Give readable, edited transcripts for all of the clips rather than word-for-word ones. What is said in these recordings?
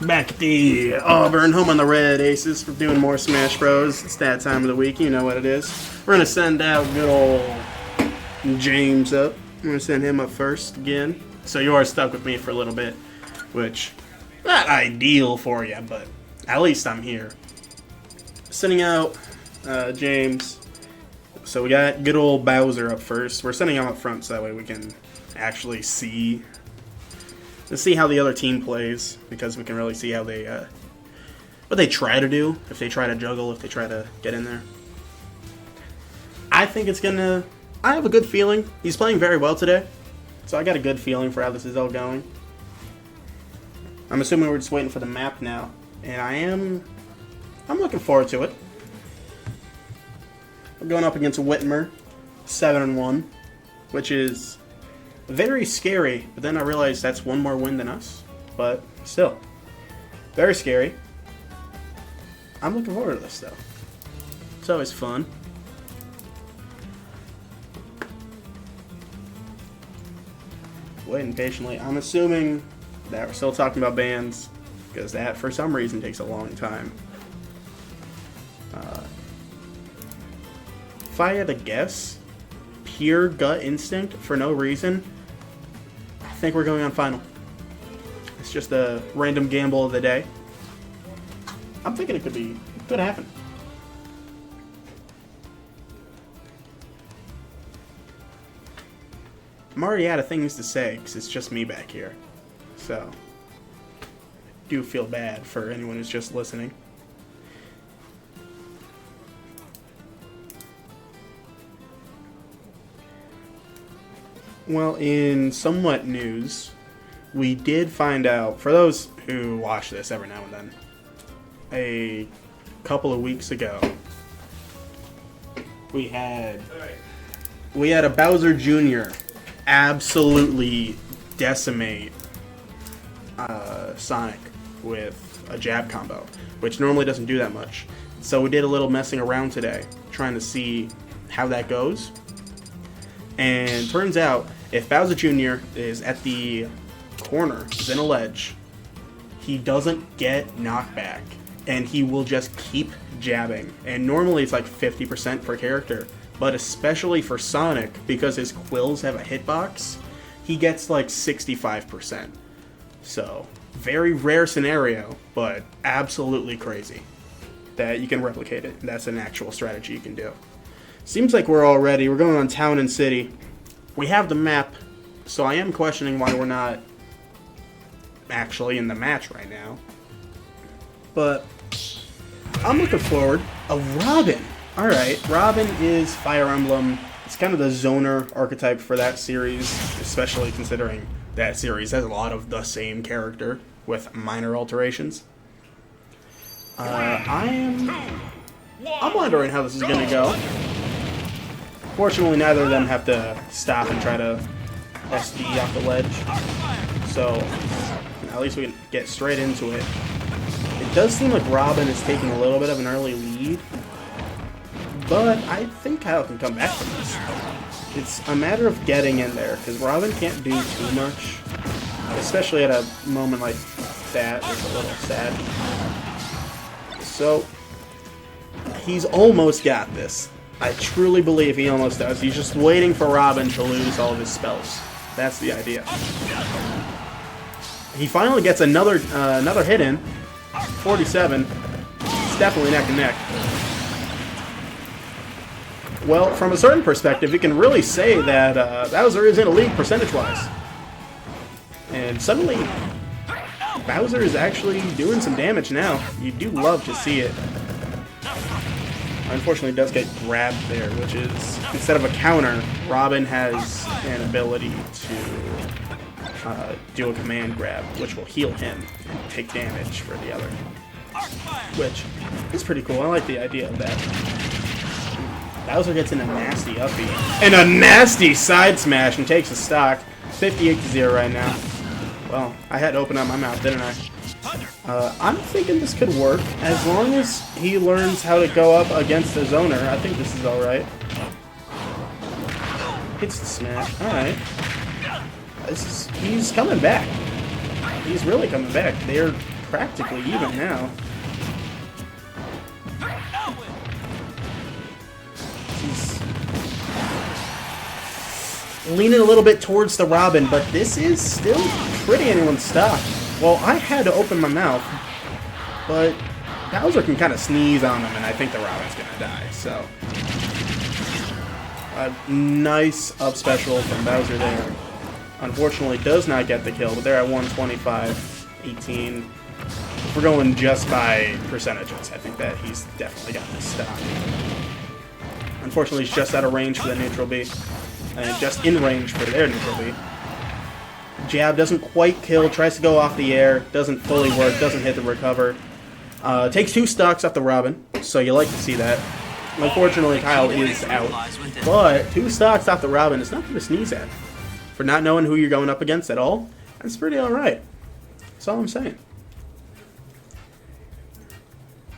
Back at the Auburn, home on the Red Aces, for doing more Smash Bros. It's that time of the week, you know what it is. We're going to send out good old James up. I'm going to send him up first again. So you are stuck with me for a little bit, which, not ideal for you, but at least I'm here. Sending out James. So we got good old Bowser up first. We're sending him up front so that way we can actually see how the other team plays, because we can really see how they what they try to do, if they try to juggle, if they try to get in there. I think it's gonna. I have a good feeling. He's playing very well today, so I got a good feeling for how this is all going. I'm assuming we're just waiting for the map now, and I'm looking forward to it. We're going up against Whitmer, 7-1, which is very scary, but then I realized that's one more win than us. But still, very scary. I'm looking forward to this, though. It's always fun. Waiting patiently. I'm assuming that we're still talking about bans, because that, for some reason, takes a long time. If I had to guess, pure gut instinct for no reason, I think we're going on final. It's just a random gamble of the day. I'm thinking it could happen. I'm already out of things to say because it's just me back here. So, I do feel bad for anyone who's just listening. Well, in somewhat news, we did find out, for those who watch this every now and then, a couple of weeks ago, we had a Bowser Jr. absolutely decimate Sonic with a jab combo, which normally doesn't do that much. So we did a little messing around today, trying to see how that goes. And turns out, if Bowser Jr. is at the corner, is in a ledge, he doesn't get knockback, and he will just keep jabbing. And normally it's like 50% per character, but especially for Sonic, because his quills have a hitbox, he gets like 65%. So, very rare scenario, but absolutely crazy that you can replicate it. That's an actual strategy you can do. Seems like we're going on Town and City. We have the map, so I am questioning why we're not actually in the match right now. But I'm looking forward. A Robin. Alright, Robin is Fire Emblem. It's kind of the zoner archetype for that series, especially considering that series has a lot of the same character with minor alterations. I'm wondering how this is going to go. Fortunately, neither of them have to stop and try to SD off the ledge. So, at least we can get straight into it. It does seem like Robin is taking a little bit of an early lead, but I think Kyle can come back from this. It's a matter of getting in there, because Robin can't do too much, especially at a moment like that. It's a little sad. So, he's almost got this. I truly believe he almost does. He's just waiting for Robin to lose all of his spells. That's the idea. He finally gets another hit in. 47. It's definitely neck and neck. Well, from a certain perspective, you can really say that Bowser is in a league percentage-wise. And suddenly, Bowser is actually doing some damage now. You do love to see it. Unfortunately, it does get grabbed there, which is, instead of a counter, Robin has an ability to do a command grab, which will heal him and take damage for the other. Which is pretty cool. I like the idea of that. Bowser gets in a nasty uppie. And a nasty side smash and takes a stock. 58-0 right now. Well, I had to open up my mouth, didn't I? I'm thinking this could work, as long as he learns how to go up against the zoner. I think this is alright. Hits the smash. Alright. He's coming back. He's really coming back. They're practically even now. He's leaning a little bit towards the Robin, but this is still pretty anyone's stuff. Well, I had to open my mouth, but Bowser can kind of sneeze on him, and I think the Robin's going to die, so. A nice up special from Bowser there. Unfortunately, does not get the kill, but they're at 125-18. If we're going just by percentages, I think that he's definitely got this stock. Unfortunately, he's just out of range for the neutral B, and just in range for their neutral B. Jab doesn't quite kill, tries to go off the air, doesn't fully work, doesn't hit the recover. Takes 2 stocks off the Robin, so you like to see that. Unfortunately, Kyle is out, but 2 stocks off the Robin is nothing to sneeze at. For not knowing who you're going up against at all, that's pretty alright. That's all I'm saying.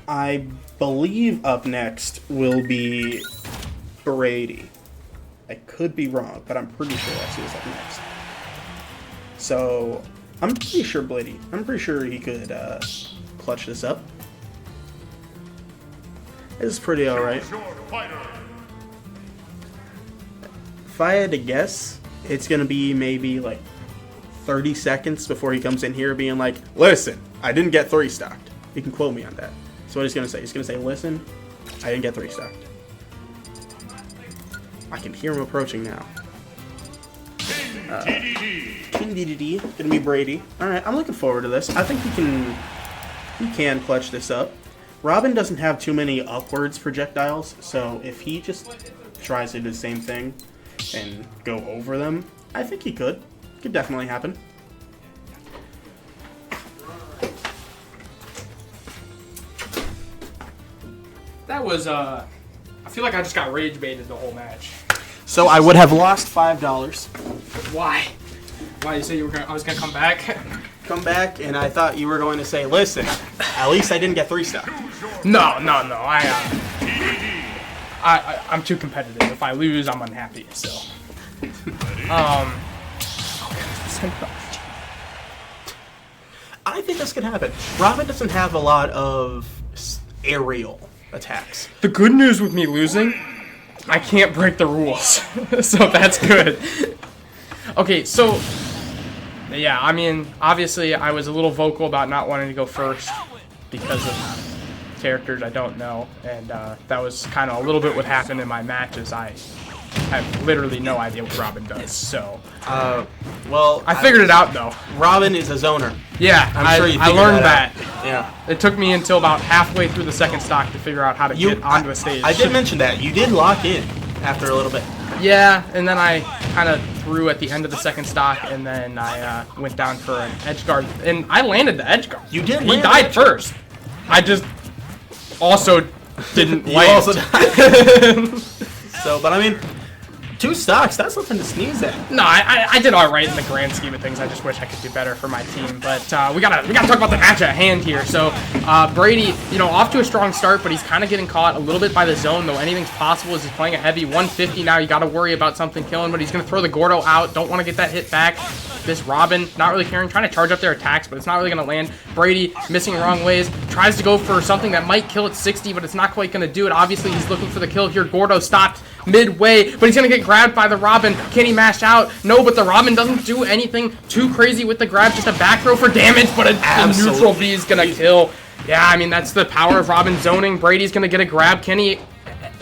I believe up next will be Brady. I could be wrong, but I'm pretty sure that's who's up next. So, I'm pretty sure Brady. I'm pretty sure he could clutch this up. This is pretty alright. If I had to guess, it's going to be maybe like 30 seconds before he comes in here being like, listen, I didn't get 3 stocked. You can quote me on that. So what he's going to say. He's going to say, listen, I didn't get 3 stocked. I can hear him approaching now. King DDD, going to be Brady. Alright, I'm looking forward to this. I think he can clutch this up. Robin doesn't have too many upwards projectiles, so if he just tries to do the same thing and go over them, I think he could. Could definitely happen. That was, I feel like I just got rage baited the whole match. So I would have lost $5. Why? Why, you say I was gonna come back? Come back, and I thought you were going to say, listen, at least I didn't get 3 stock. No. I'm too competitive. If I lose, I'm unhappy, so. I think this could happen. Robin doesn't have a lot of aerial attacks. The good news with me losing, I can't break the rules. So that's good. Okay, so, yeah, I mean, obviously I was a little vocal about not wanting to go first because of characters I don't know, and that was kind of a little bit what happened in my matches. I have literally no idea what Robin does, so. Well, I figured it out, though. Robin is a zoner. Yeah, I'm sure you I learned that. Yeah. It took me until about halfway through the second stock to figure out how to get onto the stage. I did mention that. You did lock in after a little bit. Yeah, and then I kind of threw at the end of the second stock, and then I went down for an edge guard, and I landed the edge guard. You did. He died first. I just also didn't land. You also died. So, but I mean, 2 stocks, that's nothing to sneeze at. No, I did all right in the grand scheme of things. I just wish I could do better for my team. But we gotta talk about the match at hand here. So Brady, off to a strong start, but he's kind of getting caught a little bit by the zone, though anything's possible as he's playing a heavy 150 now. You got to worry about something killing, but he's going to throw the Gordo out. Don't want to get that hit back. This Robin, not really caring, trying to charge up their attacks, but it's not really going to land. Brady, missing wrong ways, tries to go for something that might kill at 60, but it's not quite going to do it. Obviously, he's looking for the kill here. Gordo stopped midway, but he's going to get grabbed by the Robin. Can he mash out? No, but the Robin doesn't do anything too crazy with the grab, just a back throw for damage, but a neutral B is going to kill. Yeah, I mean, that's the power of Robin zoning. Brady's going to get a grab. Can he?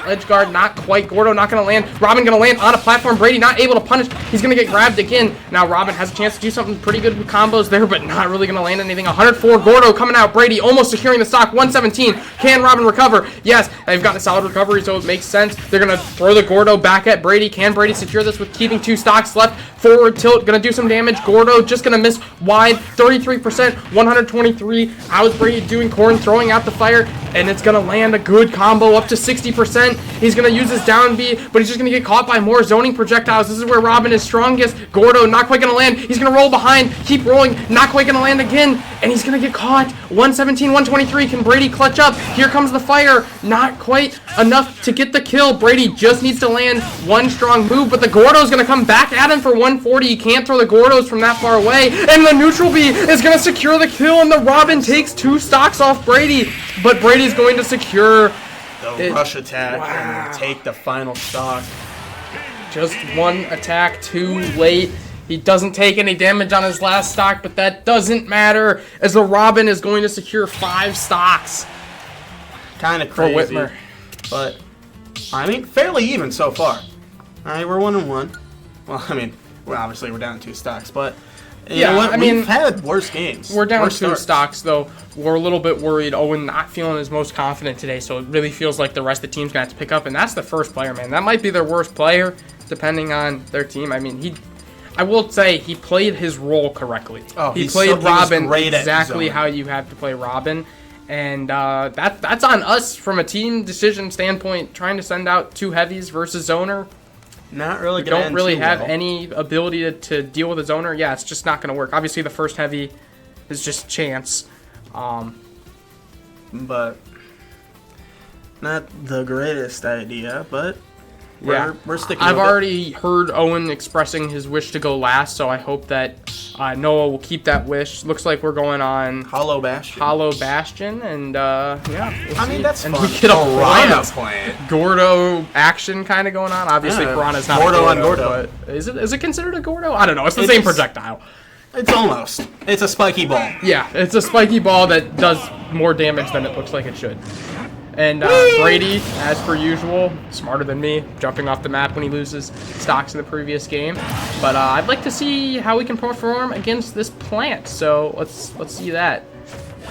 Edge guard, not quite. Gordo not going to land. Robin going to land on a platform. Brady not able to punish. He's going to get grabbed again. Now Robin has a chance to do something pretty good with combos there, but not really going to land anything. 104, Gordo coming out. Brady almost securing the stock. 117. Can Robin recover? Yes, they've got a solid recovery, so it makes sense. They're going to throw the Gordo back at Brady. Can Brady secure this with keeping 2 stocks left? Forward tilt, going to do some damage. Gordo just going to miss wide. 33%, 123. How's Brady doing? Corn throwing out the fire, and it's going to land a good combo up to 60%. He's going to use his down B, but he's just going to get caught by more zoning projectiles. This is where Robin is strongest. Gordo not quite going to land. He's going to roll behind, keep rolling, not quite going to land again. and he's going to get caught. 117, 123. Can Brady clutch up? Here comes the fire. Not quite enough to get the kill. Brady just needs to land one strong move, but the Gordo's going to come back at him for 140. He can't throw the Gordos from that far away, and the neutral B is going to secure the kill, and the Robin takes 2 stocks off Brady, but Brady's going to secure the rush attack and take the final stock. Just one attack too late. He doesn't take any damage on his last stock, but that doesn't matter, as the Robin is going to secure 5 stocks. Kind of crazy. For Whitmer. But, I mean, fairly even so far. We're 1-1. Well, I mean, obviously we're down 2 stocks, but you know what? We've had worse games. We're down 2 stocks, though. We're a little bit worried. Owen not feeling his most confident today, so it really feels like the rest of the team's going to have to pick up, and that's the first player, man. That might be their worst player, depending on their team. I mean, I will say he played his role correctly. He played Robin exactly how you have to play Robin. And that's on us from a team decision standpoint, trying to send out 2 heavies versus zoner. Not really going to don't really have any ability to deal with a zoner. Yeah, it's just not going to work. Obviously, the first heavy is just chance. But not the greatest idea, but we're sticking with it. I've already heard Owen expressing his wish to go last, so I hope that Noah will keep that wish. Looks like we're going on Hollow Bastion, and we'll see. That's and fun. We get a plant. Gordo action kind of going on. Obviously, Piranha's not Gordo a on Gordo. But is it considered a Gordo? I don't know. It's the same projectile. It's almost. It's a spiky ball. Yeah, it's a spiky ball that does more damage than it looks like it should. And Brady, as per usual, smarter than me, jumping off the map when he loses stocks in the previous game. But I'd like to see how we can perform against this plant. So let's see that.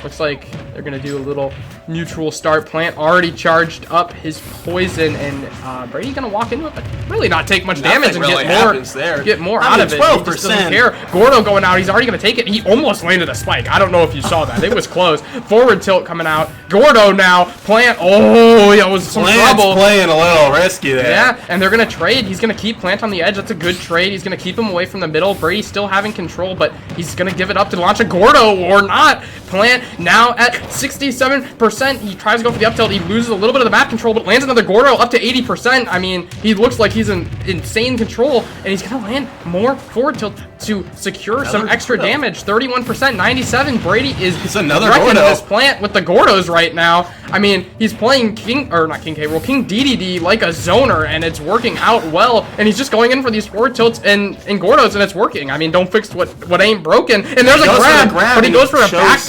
Looks like they're going to do a little neutral start. Plant already charged up his poison, and Brady's going to walk into it, but really not take much damage and get more out of it. 12%. He just doesn't care. Gordo going out. He's already going to take it. He almost landed a spike. I don't know if you saw that. It was close. Forward tilt coming out. Gordo now. Plant. Oh, yeah, it was some trouble. Playing a little risky there. Yeah, and they're going to trade. He's going to keep Plant on the edge. That's a good trade. He's going to keep him away from the middle. Brady still having control, but he's going to give it up to launch a Gordo or not. Plant now at 67%. He tries to go for the up tilt. He loses a little bit of the map control, but lands another Gordo up to 80%. I mean, he looks like he's in insane control, and he's going to land more forward tilt to secure some extra damage. 31%, 97. Brady is another wrecking Gordo. this Plant with the Gordos right now. I mean, he's playing King DDD like a zoner, and it's working out well, and he's just going in for these forward tilts and Gordos, and it's working. I mean, don't fix what ain't broken. And there's a grab, but he goes for a back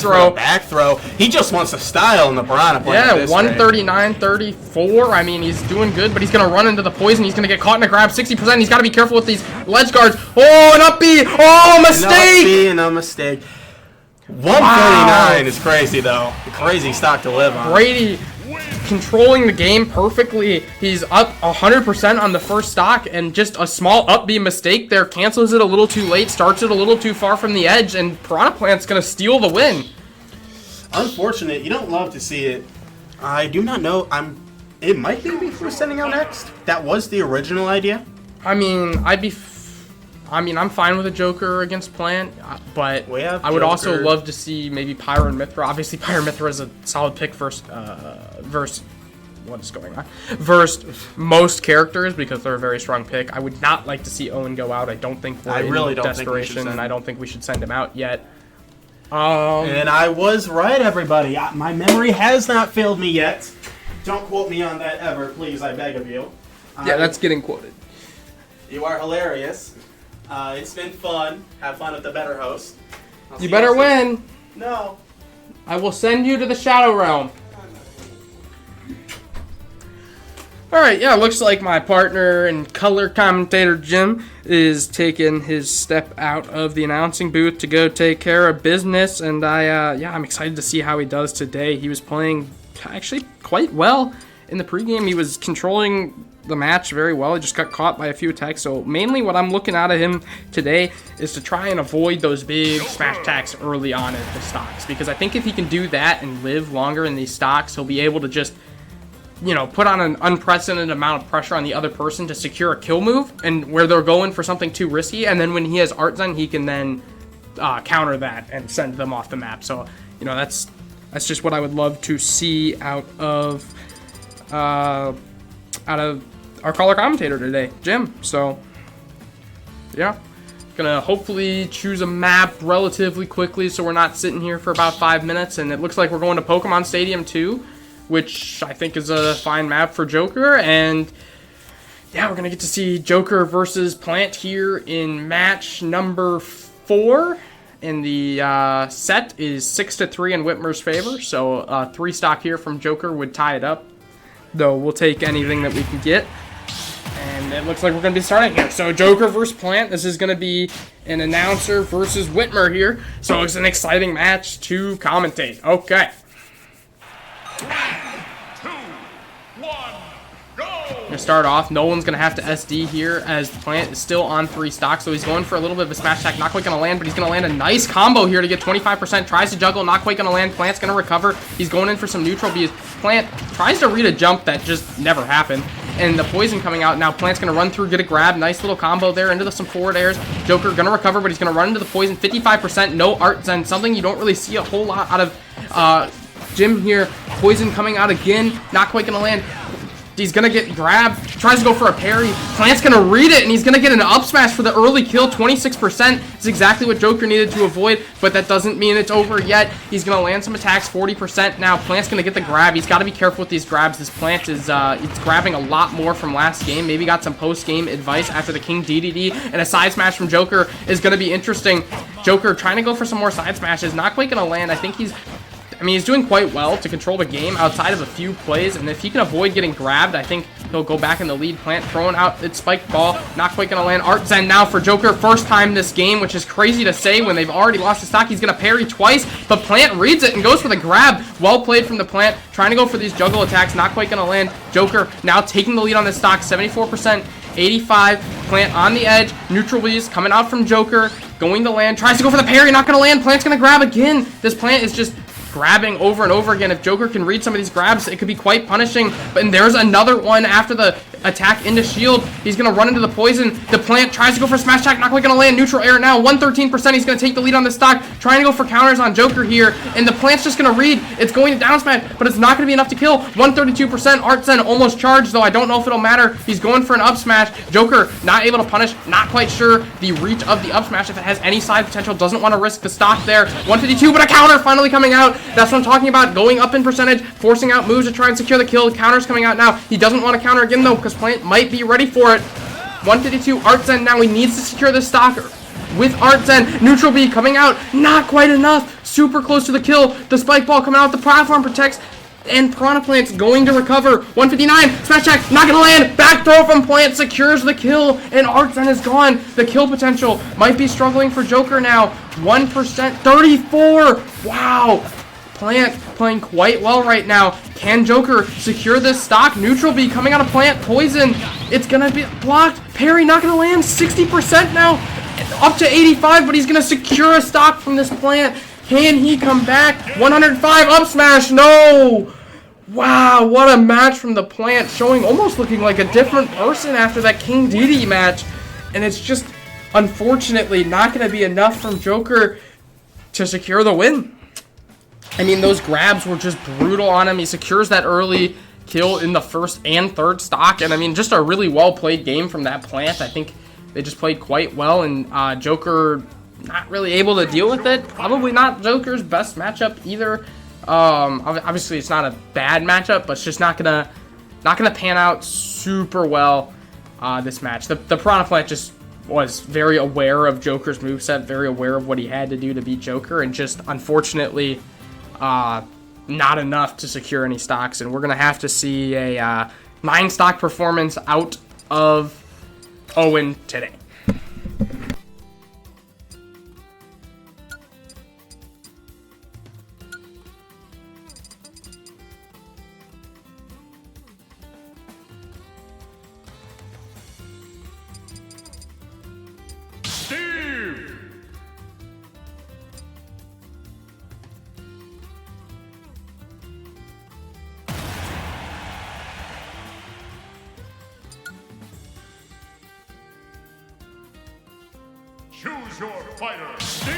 throw. He just wants to style in the Piranha play. Yeah, 139-34. I mean, he's doing good, but he's going to run into the poison. He's going to get caught in a grab. 60%. He's got to be careful with these ledge guards. Oh, an up B. Oh, mistake. No mistake. 139 is crazy, though. A crazy stock to live on. Brady controlling the game perfectly. He's up 100% on the first stock, and just a small up B mistake there cancels it a little too late, starts it a little too far from the edge, and Piranha Plant's going to steal the win. Unfortunate. You don't love to see it. I do not know. It might be before sending out next. That was the original idea. I mean, I'm fine with a Joker against Plant, but I would also love to see maybe Pyro and Mithra. Obviously, Pyro and Mithra is a solid pick versus what is going on? Versus most characters, because they're a very strong pick. I would not like to see Owen go out. I don't think we're in desperation, and I don't think we should send him out yet. And I was right, everybody. My memory has not failed me yet. Don't quote me on that ever, please, I beg of you. Yeah, that's getting quoted. You are hilarious. It's been fun. Have fun with the better host. You better win. No. I will send you to the Shadow Realm. Alright, yeah, looks like my partner and color commentator Jim is taking his step out of the announcing booth to go take care of business, and I'm excited to see how he does today. He was playing actually quite well in the pregame. He was controlling the match very well. He just got caught by a few attacks, so mainly what I'm looking out of him today is to try and avoid those big smash attacks early on in the stocks, because I think if he can do that and live longer in these stocks, he'll be able to just put on an unprecedented amount of pressure on the other person to secure a kill move, and where they're going for something too risky, and then when he has Art Zen, he can then counter that and send them off the map. So, you know, that's just what I would love to see out of our caller commentator today, Jim. So, yeah. Gonna hopefully choose a map relatively quickly so we're not sitting here for about 5 minutes. And it looks like we're going to Pokemon Stadium 2, which I think is a fine map for Joker. And yeah, we're gonna get to see Joker versus Plant here in match number 4. And the set is 6-3 in Whitmer's favor. So 3 stock here from Joker would tie it up. Though we'll take anything that we can get. And it looks like we're going to be starting here. So Joker versus Plant. This is going to be an announcer versus Whitmer here. So it's an exciting match to commentate. Okay. 3, 2, 1, go! Gonna start off. No one's gonna have to SD here as Plant is still on 3 stocks, so he's going for a little bit of a smash attack. Not quite gonna land, but he's gonna land a nice combo here to get 25%. Tries to juggle, not quite gonna land. Plant's gonna recover. He's going in for some neutral B's. Plant tries to read a jump that just never happened. And the poison coming out. Now Plant's gonna run through, get a grab. Nice little combo there into some forward airs. Joker gonna recover, but he's gonna run into the poison. 55%, no art zen. Something you don't really see a whole lot out of Jim here. Poison coming out again. Not quite gonna land. He's gonna get grabbed. Tries to go for a parry. Plant's gonna read it, and he's gonna get an up smash for the early kill. 26%. It's exactly what Joker needed to avoid, but that doesn't mean it's over yet. He's gonna land some attacks. 40% now. Plant's gonna get the grab. He's got to be careful with these grabs. This Plant is it's grabbing a lot more from last game. Maybe got some post-game advice after the King DDD, and a side smash from Joker is gonna be interesting. Joker trying to go for some more side smashes. Not quite gonna land. I think he's doing quite well to control the game outside of a few plays, and if he can avoid getting grabbed, I think he'll go back in the lead. Plant throwing out its spiked ball, not quite gonna land. Art Zen now for Joker, first time this game, which is crazy to say when they've already lost the stock. He's gonna parry twice, but Plant reads it and goes for the grab. Well played from the Plant, trying to go for these juggle attacks, not quite gonna land. Joker now taking the lead on this stock, 74%, 85. Plant on the edge, neutral B's coming out from Joker, going to land, tries to go for the parry, not gonna land. Plant's gonna grab again. This Plant is just grabbing over and over again. If Joker can read some of these grabs, it could be quite punishing. And there's another one after the attack into shield. He's gonna run into the poison. The Plant tries to go for smash attack, not quite gonna land. Neutral air now, 113%. He's gonna take the lead on the stock, trying to go for counters on Joker here. And the Plant's just gonna read. It's going to down smash, but it's not gonna be enough to kill. 132%. Art Zen almost charged, though I don't know if it'll matter. He's going for an up smash. Joker not able to punish. Not quite sure the reach of the up smash, if it has any side potential. Doesn't want to risk the stock there. 152, but a counter finally coming out. That's what I'm talking about. Going up in percentage, forcing out moves to try and secure the kill. Counters coming out now. He doesn't want to counter again, though, because Plant might be ready for it. 152, Art Zen now. He needs to secure this stock with Art Zen. Neutral B coming out. Not quite enough. Super close to the kill. The spike ball coming out. The platform protects. And Piranha Plant's going to recover. 159, smash attack, not gonna land. Back throw from Plant secures the kill, and Art Zen is gone. The kill potential might be struggling for Joker now. 1%, 34. Wow. Plant playing quite well right now. Can Joker secure this stock? Neutral B coming out of Plant. Poison. It's gonna be blocked. Parry not gonna land. 60% now. Up to 85, but he's gonna secure a stock from this Plant. Can he come back? 105 up smash. No. Wow, what a match from the Plant, showing almost looking like a different person after that King Dedede match. And it's just, unfortunately, not going to be enough from Joker to secure the win. I mean, those grabs were just brutal on him. He secures that early kill in the first and third stock. And I mean, just a really well-played game from that Plant. I think they just played quite well, and Joker not really able to deal with it. Probably not Joker's best matchup either. Obviously it's not a bad matchup, but it's just not gonna pan out super well this match. The Piranha Plant just was very aware of Joker's moveset, very aware of what he had to do to beat Joker, and just unfortunately not enough to secure any stocks. And we're gonna have to see a 9 stock performance out of Owen today. Choose your fighter. Steve!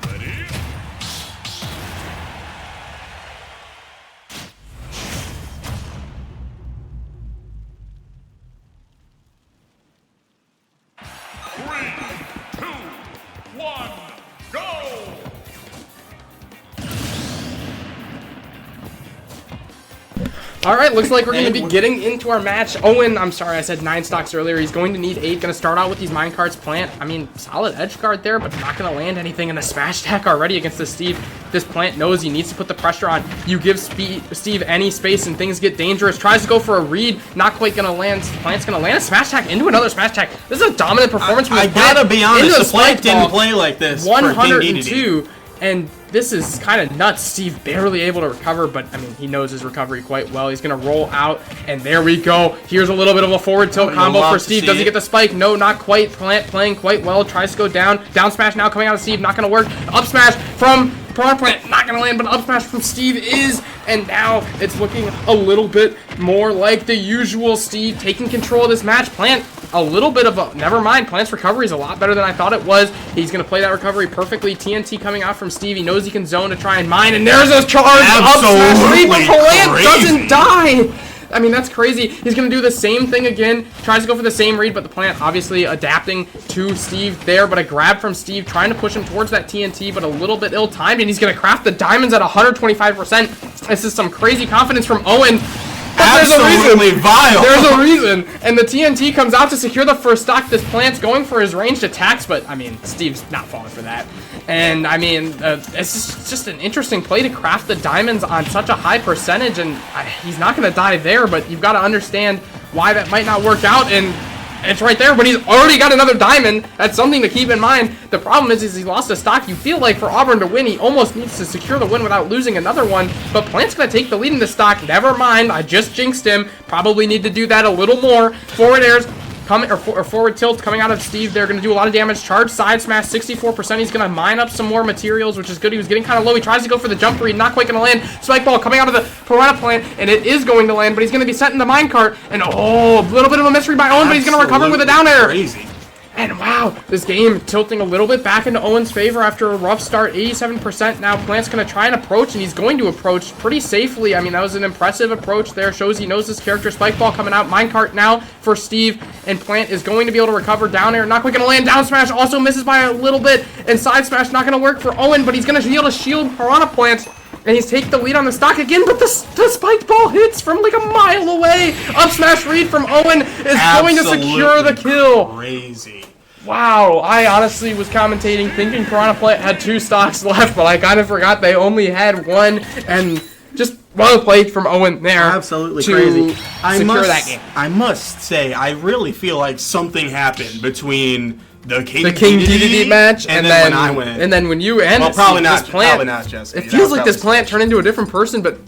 Ready? Three, two, one, go! All right, looks like we're going to be getting into our match. Owen, I'm sorry, I said 9 stocks earlier. He's going to need 8. Going to start out with these minecarts. Plant, I mean, solid edge guard there, but not going to land anything in the smash attack already against this Steve. This Plant knows he needs to put the pressure on. You give Steve any space and things get dangerous. Tries to go for a read, not quite going to land. Plant's going to land a smash attack into another smash attack. This is a dominant performance from I this Plant. gotta be honest, the Plant didn't ball. play like this. 102. And this is kind of nuts. Steve barely able to recover, but I mean, he knows his recovery quite well. He's going to roll out, and there we go. Here's a little bit of a forward tilt combo for Steve. Does he get the spike? No, not quite. Plant playing quite well. Tries to go down. Down smash now coming out of Steve. Not going to work. Up smash from Plant. Not going to land, but up smash from Steve is. And now it's looking a little bit more like the usual Steve taking control of this match. Plant, a little bit of a, never mind, Plant's recovery is a lot better than I thought it was. He's going to play that recovery perfectly. TNT coming out from Steve. He knows he can zone to try and mine, and there's a charge up smash lead, but Plant doesn't die. I mean, that's crazy. He's going to do the same thing again. Tries to go for the same read, but the Plant obviously adapting to Steve there. But a grab from Steve, trying to push him towards that TNT, but a little bit ill-timed, and he's going to craft the diamonds at 125%. This is some crazy confidence from Owen. But there's a reason. Vile. There's a reason. And the TNT comes out to secure the first stock. This Plant's going for his ranged attacks, but, I mean, Steve's not falling for that. And, I mean, it's just an interesting play to craft the diamonds on such a high percentage, and he's not going to die there, but you've got to understand why that might not work out, and it's right there, but he's already got another diamond. That's something to keep in mind. The problem is he lost a stock. You feel like for Auburn to win, he almost needs to secure the win without losing another one, but Plant's going to take the lead in the stock. Never mind, I just jinxed him. Probably need to do that a little more. Forward airs coming, or forward tilt coming out of Steve. They're going to do a lot of damage. Charge side smash, 64%. He's going to mine up some more materials, which is good. He was getting kind of low. He tries to go for the jump read, not quite going to land. Spike ball coming out of the Piranha Plant, and it is going to land, but he's going to be sent in the minecart. And oh, a little bit of a mystery by Owen, but he's going to recover with a down air. Crazy. And wow, this game tilting a little bit back into Owen's favor after a rough start, 87%. Now Plant's going to try and approach, and he's going to approach pretty safely. I mean, that was an impressive approach there. Shows he knows his character. Spike ball coming out. Minecart now for Steve, and Plant is going to be able to recover down air. Not quite going to land. Down smash also misses by a little bit, and side smash not going to work for Owen, but he's going to be able to shield Piranha Plant. And he's taking the lead on the stock again, but the spiked ball hits from like a mile away. Up smash read from Owen is going to secure the kill. Crazy. Wow, I honestly was commentating thinking Piranha Plant had 2 stocks left, but I kind of forgot they only had 1, and just well played from Owen there. Absolutely to crazy. secure that game. I must say, I really feel like something happened between the King DDD match, and then when I win. And then when you end, well, probably not. this Plant, Probably not, Jesse. it feels like this Plant turned into a different person, but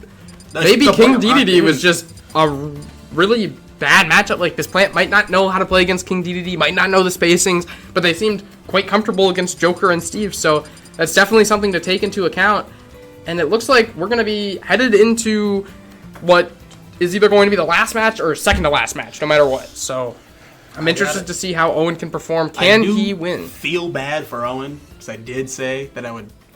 maybe King DDD was just a really bad matchup. Like, this Plant might not know how to play against King DDD, might not know the spacings, but they seemed quite comfortable against Joker and Steve, so that's definitely something to take into account. And it looks like we're going to be headed into what is either going to be the last match or second to last match, no matter what. So I'm interested to see how Owen can perform. Can he win? Feel bad for Owen, because I did say that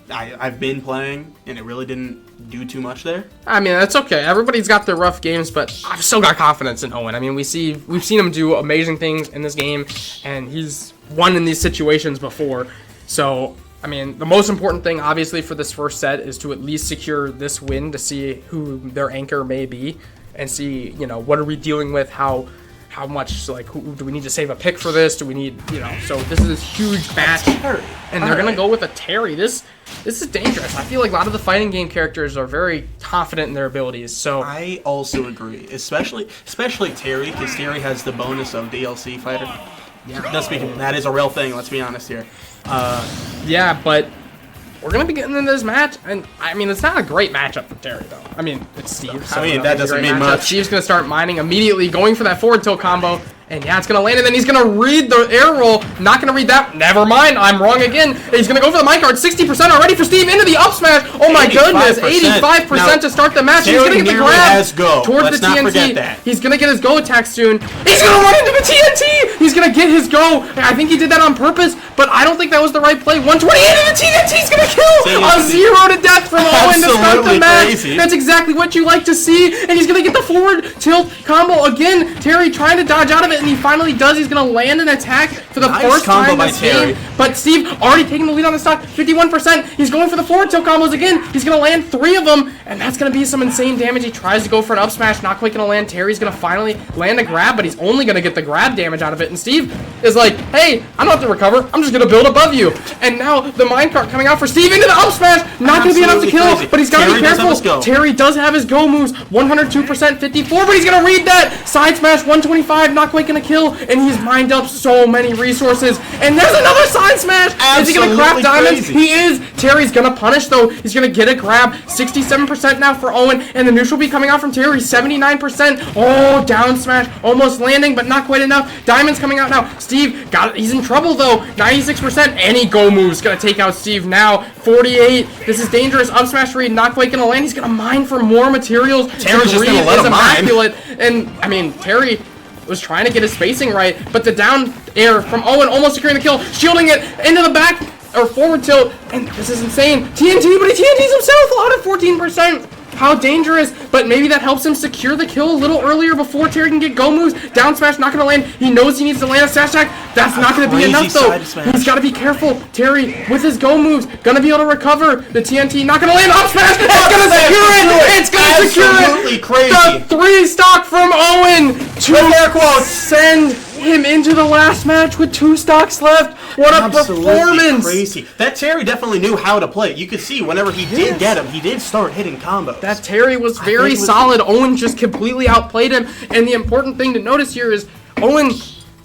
I've been playing, and it really didn't do too much there. I mean, that's okay. Everybody's got their rough games, but I've still got confidence in Owen. I mean, we've seen him do amazing things in this game, and he's won in these situations before. So, I mean, the most important thing, obviously, for this first set is to at least secure this win to see who their anchor may be and see, you know, what are we dealing with, how how much, like, do we need to save a pick for this? Do we need, so this is this huge match. Terry. And they're going to go with a Terry. This is dangerous. I feel like a lot of the fighting game characters are very confident in their abilities. So I also agree, especially Terry, because Terry has the bonus of DLC fighter. Yeah, that is a real thing. Let's be honest here. yeah, but we're gonna be getting into this match, and I mean it's not a great matchup for Terry though. I mean it's Steve. So that doesn't mean much. Steve's gonna start mining immediately, going for that forward tilt combo. And yeah, it's going to land, and then he's going to read the air roll. Not going to read that. Never mind. I'm wrong again. He's going to go for the minecart. 60% already for Steve into the up smash. Oh, my goodness. 85% to start the match. He's going to get the grab towards the TNT. He's going to get his go attack soon. He's going to run into the TNT. He's going to get his go. I think he did that on purpose, but I don't think that was the right play. 128 into the TNT. He's going to kill a 0 to death from Owen to start the match. Crazy. That's exactly what you like to see, and he's going to get the forward tilt combo again. Terry trying to dodge out of it, and he finally does. He's going to land an attack for the first time this game. But Steve already taking the lead on the stock, 51%. He's going for the forward tilt combos again. He's going to land 3 of them, and that's going to be some insane damage. He tries to go for an up smash, not quite going to land. Terry's going to finally land a grab, but he's only going to get the grab damage out of it. And Steve is like, hey, I don't have to recover. I'm just going to build above you. And now the minecart coming out for Steve into the up smash. Not going to be enough to kill, but he's got to be careful. Terry does have his go moves, 102%, 54, but he's going to read that. Side smash, 125, not quite going to kill. And he's mined up so many resources. And there's another side smash. Is he going to grab diamonds? He is. Terry's going to punish, though. He's going to get a grab. 67% now for Owen. And the neutral be coming out from Terry. 79%. Oh, down smash. Almost landing, but not quite enough. Diamonds coming out now. Steve got it. He's in trouble, though. 96%. Any go moves going to take out Steve now. 48. This is dangerous. Up smash read. Not quite going to land. He's going to mine for more materials. Terry's just going to let him mine. And, I mean, Terry was trying to get his spacing right, but the down air from Owen almost securing the kill, shielding it into the back or forward tilt, and this is insane. TNT, but he TNTs himself out at 14%. How dangerous, but maybe that helps him secure the kill a little earlier before Terry can get go moves. Down smash, not going to land. He knows he needs to land a sash attack. That's not going to be enough, though. He's got to be careful. Terry, with his go moves, going to be able to recover. The TNT, not going to land. Up smash, it's going to secure it. It's going to secure it. Absolutely crazy. The 3 stock from Owen to send him into the last match with 2 stocks left. What a performance! Crazy. That Terry definitely knew how to play. You could see whenever he did get him, he did start hitting combos. That Terry was very solid. Owen just completely outplayed him. And the important thing to notice here is Owen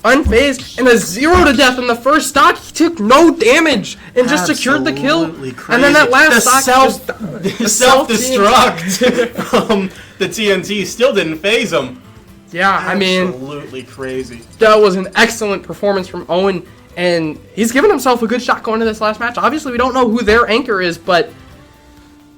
unfazed and a 0 to death in the first stock. He took no damage and just secured the kill. Crazy. And then that last stock, the self-destruct from the TNT still didn't phase him. Yeah, I mean, absolutely crazy. That was an excellent performance from Owen, and he's given himself a good shot going to this last match. Obviously, we don't know who their anchor is, but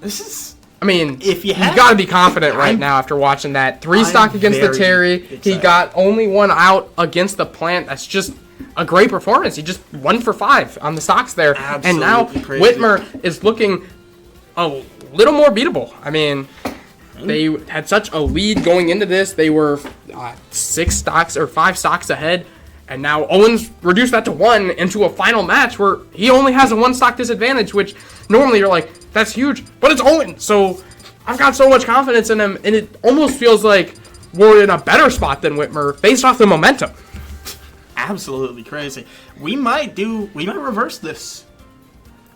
this is. I mean, if you've got to be confident right now after watching that 3 stock against the Terry. Excited. He got only 1 out against the plant. That's just a great performance. He just 1 for 5 on the stocks there, absolutely and now crazy. Whitmer is looking a little more beatable. I mean, they had such a lead going into this. They were 6 stocks or 5 stocks ahead, and now Owens reduced that to 1 into a final match where he only has a 1 stock disadvantage, which normally you're like, that's huge, but it's Owen. So I've got so much confidence in him, and it almost feels like we're in a better spot than Whitmer based off the momentum. Absolutely crazy. We might reverse this.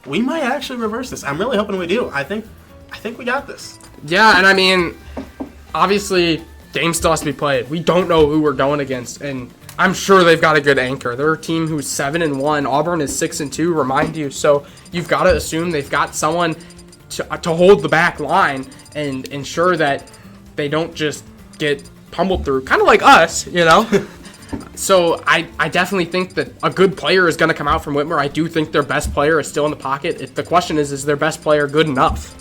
We might actually reverse this. I'm really hoping we do. I think we got this. Yeah, and I mean, obviously, game still has to be played. We don't know who we're going against, and I'm sure they've got a good anchor. They're a team who's 7-1. Auburn is 6-2. Remind you, so you've got to assume they've got someone to hold the back line and ensure that they don't just get pummeled through, kind of like us, you know. So I definitely think that a good player is going to come out from Whitmer. I do think their best player is still in the pocket. The question is their best player good enough?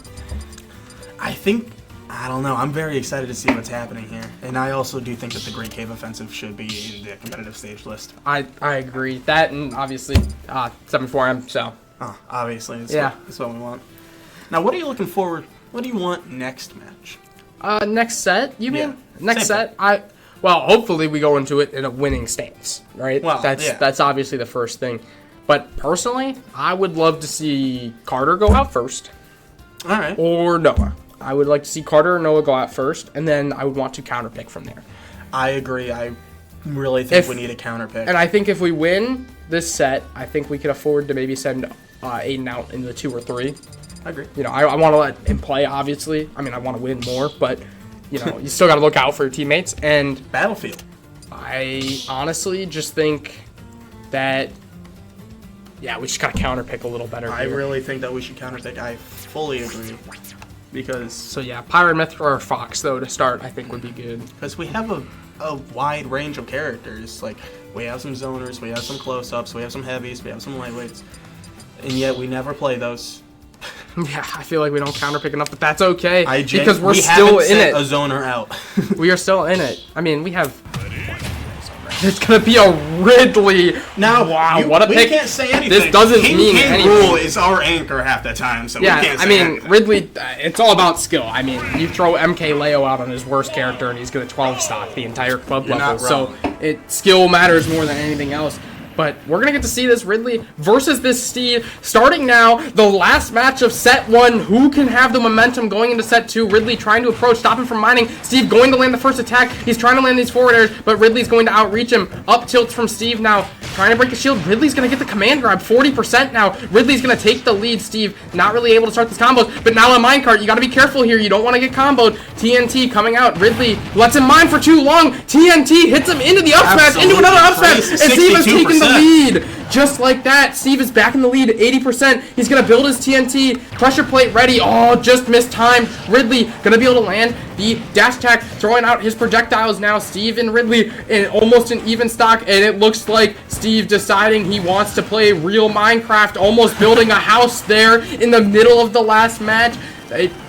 I don't know. I'm very excited to see what's happening here. And I also do think that the Great Cave Offensive should be in the competitive stage list. I agree. That and obviously 7-4M, so. Oh, obviously. That's what we want. Now, what are you looking forward? What do you want next match? Next set, you mean? Yeah. Next set? Well, hopefully we go into it in a winning stance, right? Well, that's obviously the first thing. But personally, I would love to see Carter go out first. All right. Or Noah. I would like to see Carter or Noah go out first, and then I would want to counterpick from there. I agree. I really think we need a counter pick. And I think if we win this set, I think we could afford to maybe send Aiden out in the 2 or 3. I agree. You know, I want to let him play, obviously. I mean, I want to win more, but, you know, you still got to look out for your teammates. And Battlefield. I honestly just think that, yeah, we just got to counter pick a little better. I here. really think that we should counter pick. I fully agree. Because So, yeah, Pirate Myth or Fox, though, to start, I think would be good. we have a wide range of characters. Like, we have some zoners, we have some close-ups, we have some heavies, we have some lightweights. And yet we never play those. Yeah, I feel like we don't counter pick enough, but that's okay. Because we still in sent it. a zoner out. We are still in it. I mean, we have... It's going to be a Ridley. Now, wow, what a we pick. can't say anything. This doesn't mean King anything. Rule is our anchor half the time, so Yeah, we can't say I mean, anything. Ridley, it's all about skill. I mean, you throw MK Leo out on his worst character, and he's going to 12 stock the entire club You're level. not So wrong. skill matters more than anything else. But we're going to get to see this Ridley versus this Steve. Starting now, the last match of set 1. Who can have the momentum going into set 2? Ridley trying to approach, stop him from mining. Steve going to land the first attack. He's trying to land these forward airs, but Ridley's going to outreach him. Up tilts from Steve now, trying to break the shield. Ridley's going to get the command grab, 40% now. Ridley's going to take the lead. Steve not really able to start these combos, but now a minecart. You got to be careful here. You don't want to get comboed. TNT coming out. Ridley lets him mine for too long. TNT hits him into the up smash, into another up smash, and Steve has taken the lead. Just like that, Steve is back in the lead, 80%. He's going to build his TNT. Pressure plate ready. Oh, just missed time. Ridley going to be able to land the dash attack, throwing out his projectiles now. Steve and Ridley in almost an even stock, and it looks like Steve deciding he wants to play real Minecraft, almost building a house there in the middle of the last match.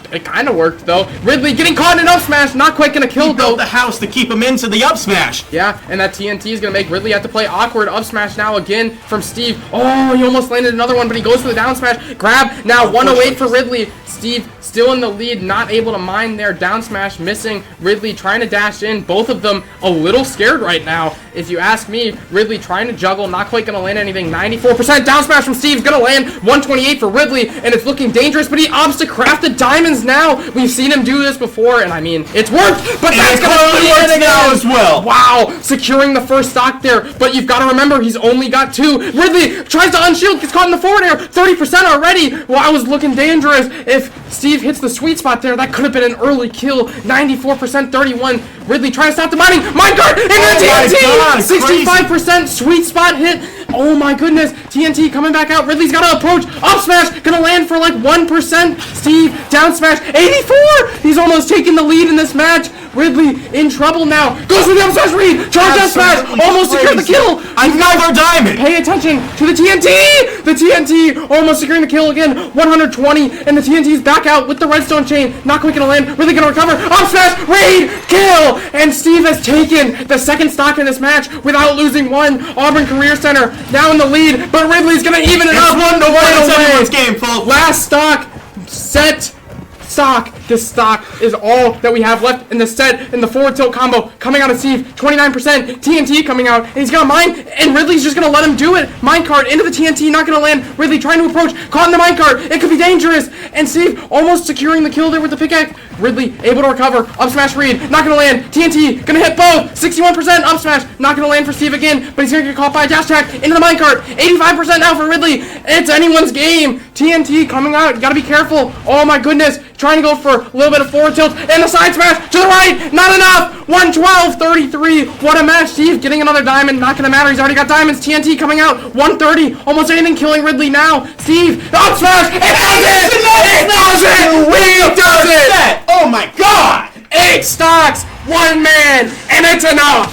It kind of worked, though. Ridley getting caught in an up smash. Not quite going to kill, though. Built the house to keep him into the up smash. Yeah, and that TNT is going to make Ridley have to play awkward up smash now again from Steve. Oh, he almost landed another one, but he goes for the down smash. Grab now, 108 for Ridley. Steve still in the lead, not able to mine there. Down smash missing. Ridley trying to dash in. Both of them a little scared right now. If you ask me, Ridley trying to juggle, not quite going to land anything. 94% down smash from Steve is going to land. 128 for Ridley, and it's looking dangerous, but he opts to craft the diamonds now. We've seen him do this before, and I mean, it's worked, but that's going to work now as well. Wow, securing the first stock there, but you've got to remember, he's only got 2. Ridley tries to unshield, gets caught in the forward air, 30% already. Wow, it was looking dangerous. If Steve hits the sweet spot there, that could have been an early kill. 94%, 31. Ridley trying to stop the mining. Minecart into the TNT! 65% sweet spot hit. Oh my goodness. TNT coming back out. Ridley's got to approach. Up smash. Gonna land for like 1%. Steve down smash. 84! He's almost taking the lead in this match. Ridley in trouble now. Goes for the up smash read. Charge up smash. Almost secured the kill. Another diamond. Pay attention to the TNT. The TNT almost securing the kill again. 120. And the TNT's back out with the redstone chain. Not quite gonna land. Ridley gonna recover. Up smash. Raid. Kill. And Steve has taken the second stock in this match without losing one. Auburn Career Center now in the lead. But Ridley's gonna even it up. 1-1. It's everyone's game, folks. Last stock. Set. Stock. This stock is all that we have left in the set. In the forward tilt combo coming out of Steve, 29%. TNT coming out, and he's gonna mine, and Ridley's just gonna let him do it. Minecart into the TNT, not gonna land. Ridley trying to approach, caught in the minecart. It could be dangerous, and Steve almost securing the kill there with the pickaxe. Ridley able to recover. Up smash read, not gonna land. TNT gonna hit both. 61% up smash, not gonna land for Steve again, but he's gonna get caught by a dash attack into the minecart. 85% now for Ridley. It's anyone's game. TNT coming out, you gotta be careful. Oh my goodness. Trying to go for a little bit of forward tilt, and the side smash to the right, not enough. 112-33. What a match. Steve getting another diamond, not gonna matter. He's already got diamonds. TNT coming out, 130. Almost anything killing Ridley now. Steve, the up smash. It does it. It does it. We does it. Oh my god. 8 stocks, 1 man, and it's enough.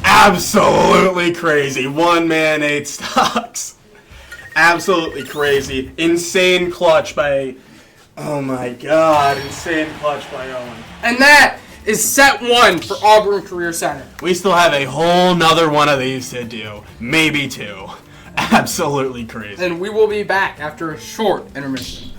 Absolutely crazy. 1 man, 8 stocks. Absolutely crazy. Insane clutch by... Oh my god, insane clutch by Owen. And that is set 1 for Auburn Career Center. We still have a whole nother one of these to do. Maybe 2. Absolutely crazy. And we will be back after a short intermission.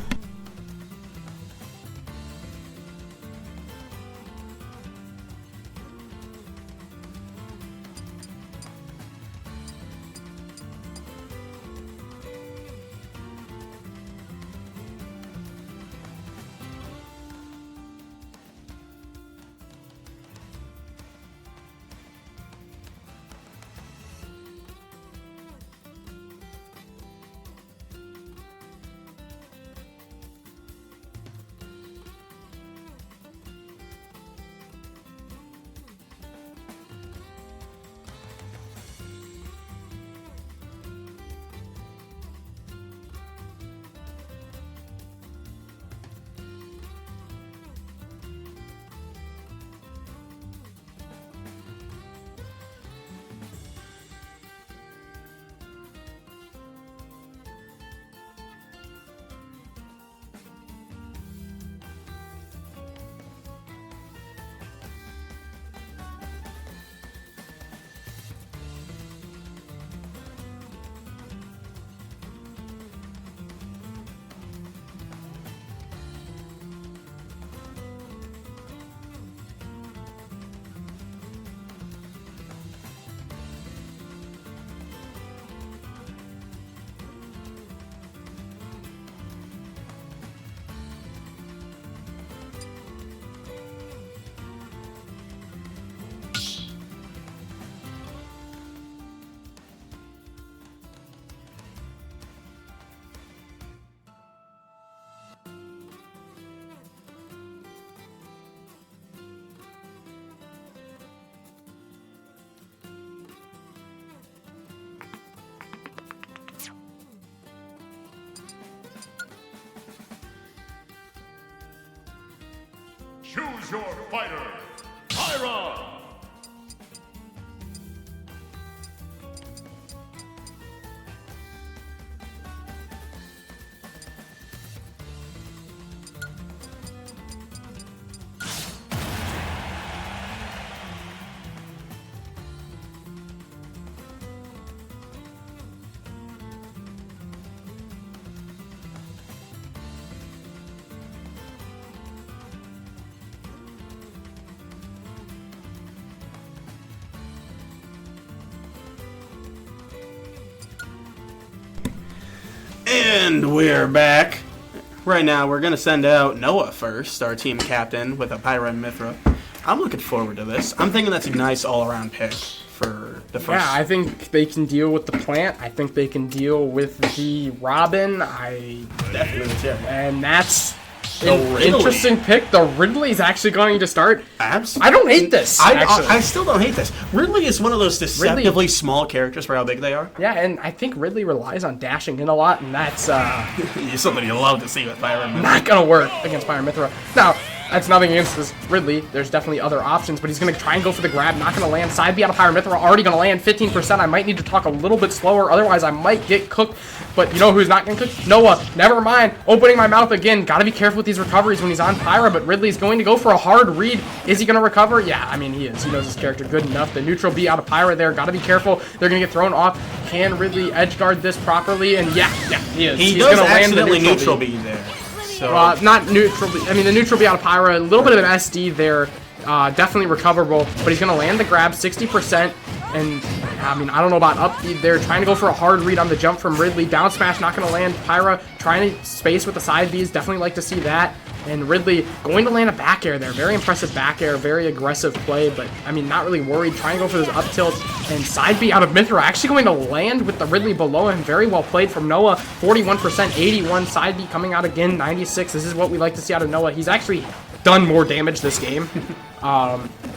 Choose your fighter. Pyra. And we're back. Right now, we're going to send out Noah first, our team captain, with a Pyra and Mithra. I'm looking forward to this. I'm thinking that's a nice all-around pick for the first. Yeah, I think they can deal with the plant. I think they can deal with the Robin. Definitely, yeah. And that's The an Ridley. interesting pick. The Ridley's actually going to start. Absolutely. I don't hate this, actually. I still don't hate this. Ridley is one of those deceptively small characters for how big they are. Yeah, and I think Ridley relies on dashing in a lot, and that's Something you love to see with Pyra and Mithra. not going to work against Pyra Mithra. Now, that's nothing against this Ridley. There's definitely other options, but he's going to try and go for the grab. Not going to land. Side B out of Pyra Mithra. Already going to land 15%. I might need to talk a little bit slower. Otherwise, I might get cooked. But you know who's not going to cook? Noah. Never mind. Opening my mouth again. Got to be careful with these recoveries when he's on Pyra, but Ridley's going to go for a hard read. Is he going to recover? Yeah, I mean, he is. He knows his character good enough. The neutral B out of Pyra there. Got to be careful. They're going to get thrown off. Can Ridley edge guard this properly? And yeah, he is. He He's does gonna land the accidentally neutral B. B there. So Not neutral. I mean, the neutral be out of Pyra. A little bit of an SD there. Definitely recoverable. But he's going to land the grab 60%. And, I mean, I don't know about up there. Trying to go for a hard read on the jump from Ridley. Down smash, not going to land. Pyra trying to space with the side Bs. Definitely like to see that. And Ridley going to land a back air there. Very impressive back air. Very aggressive play. But, I mean, not really worried. Trying to go for this up tilt. And side B out of Mithra. Actually going to land with the Ridley below him. Very well played from Noah. 41%, 81. Side B coming out again, 96. This is what we like to see out of Noah. He's actually done more damage this game,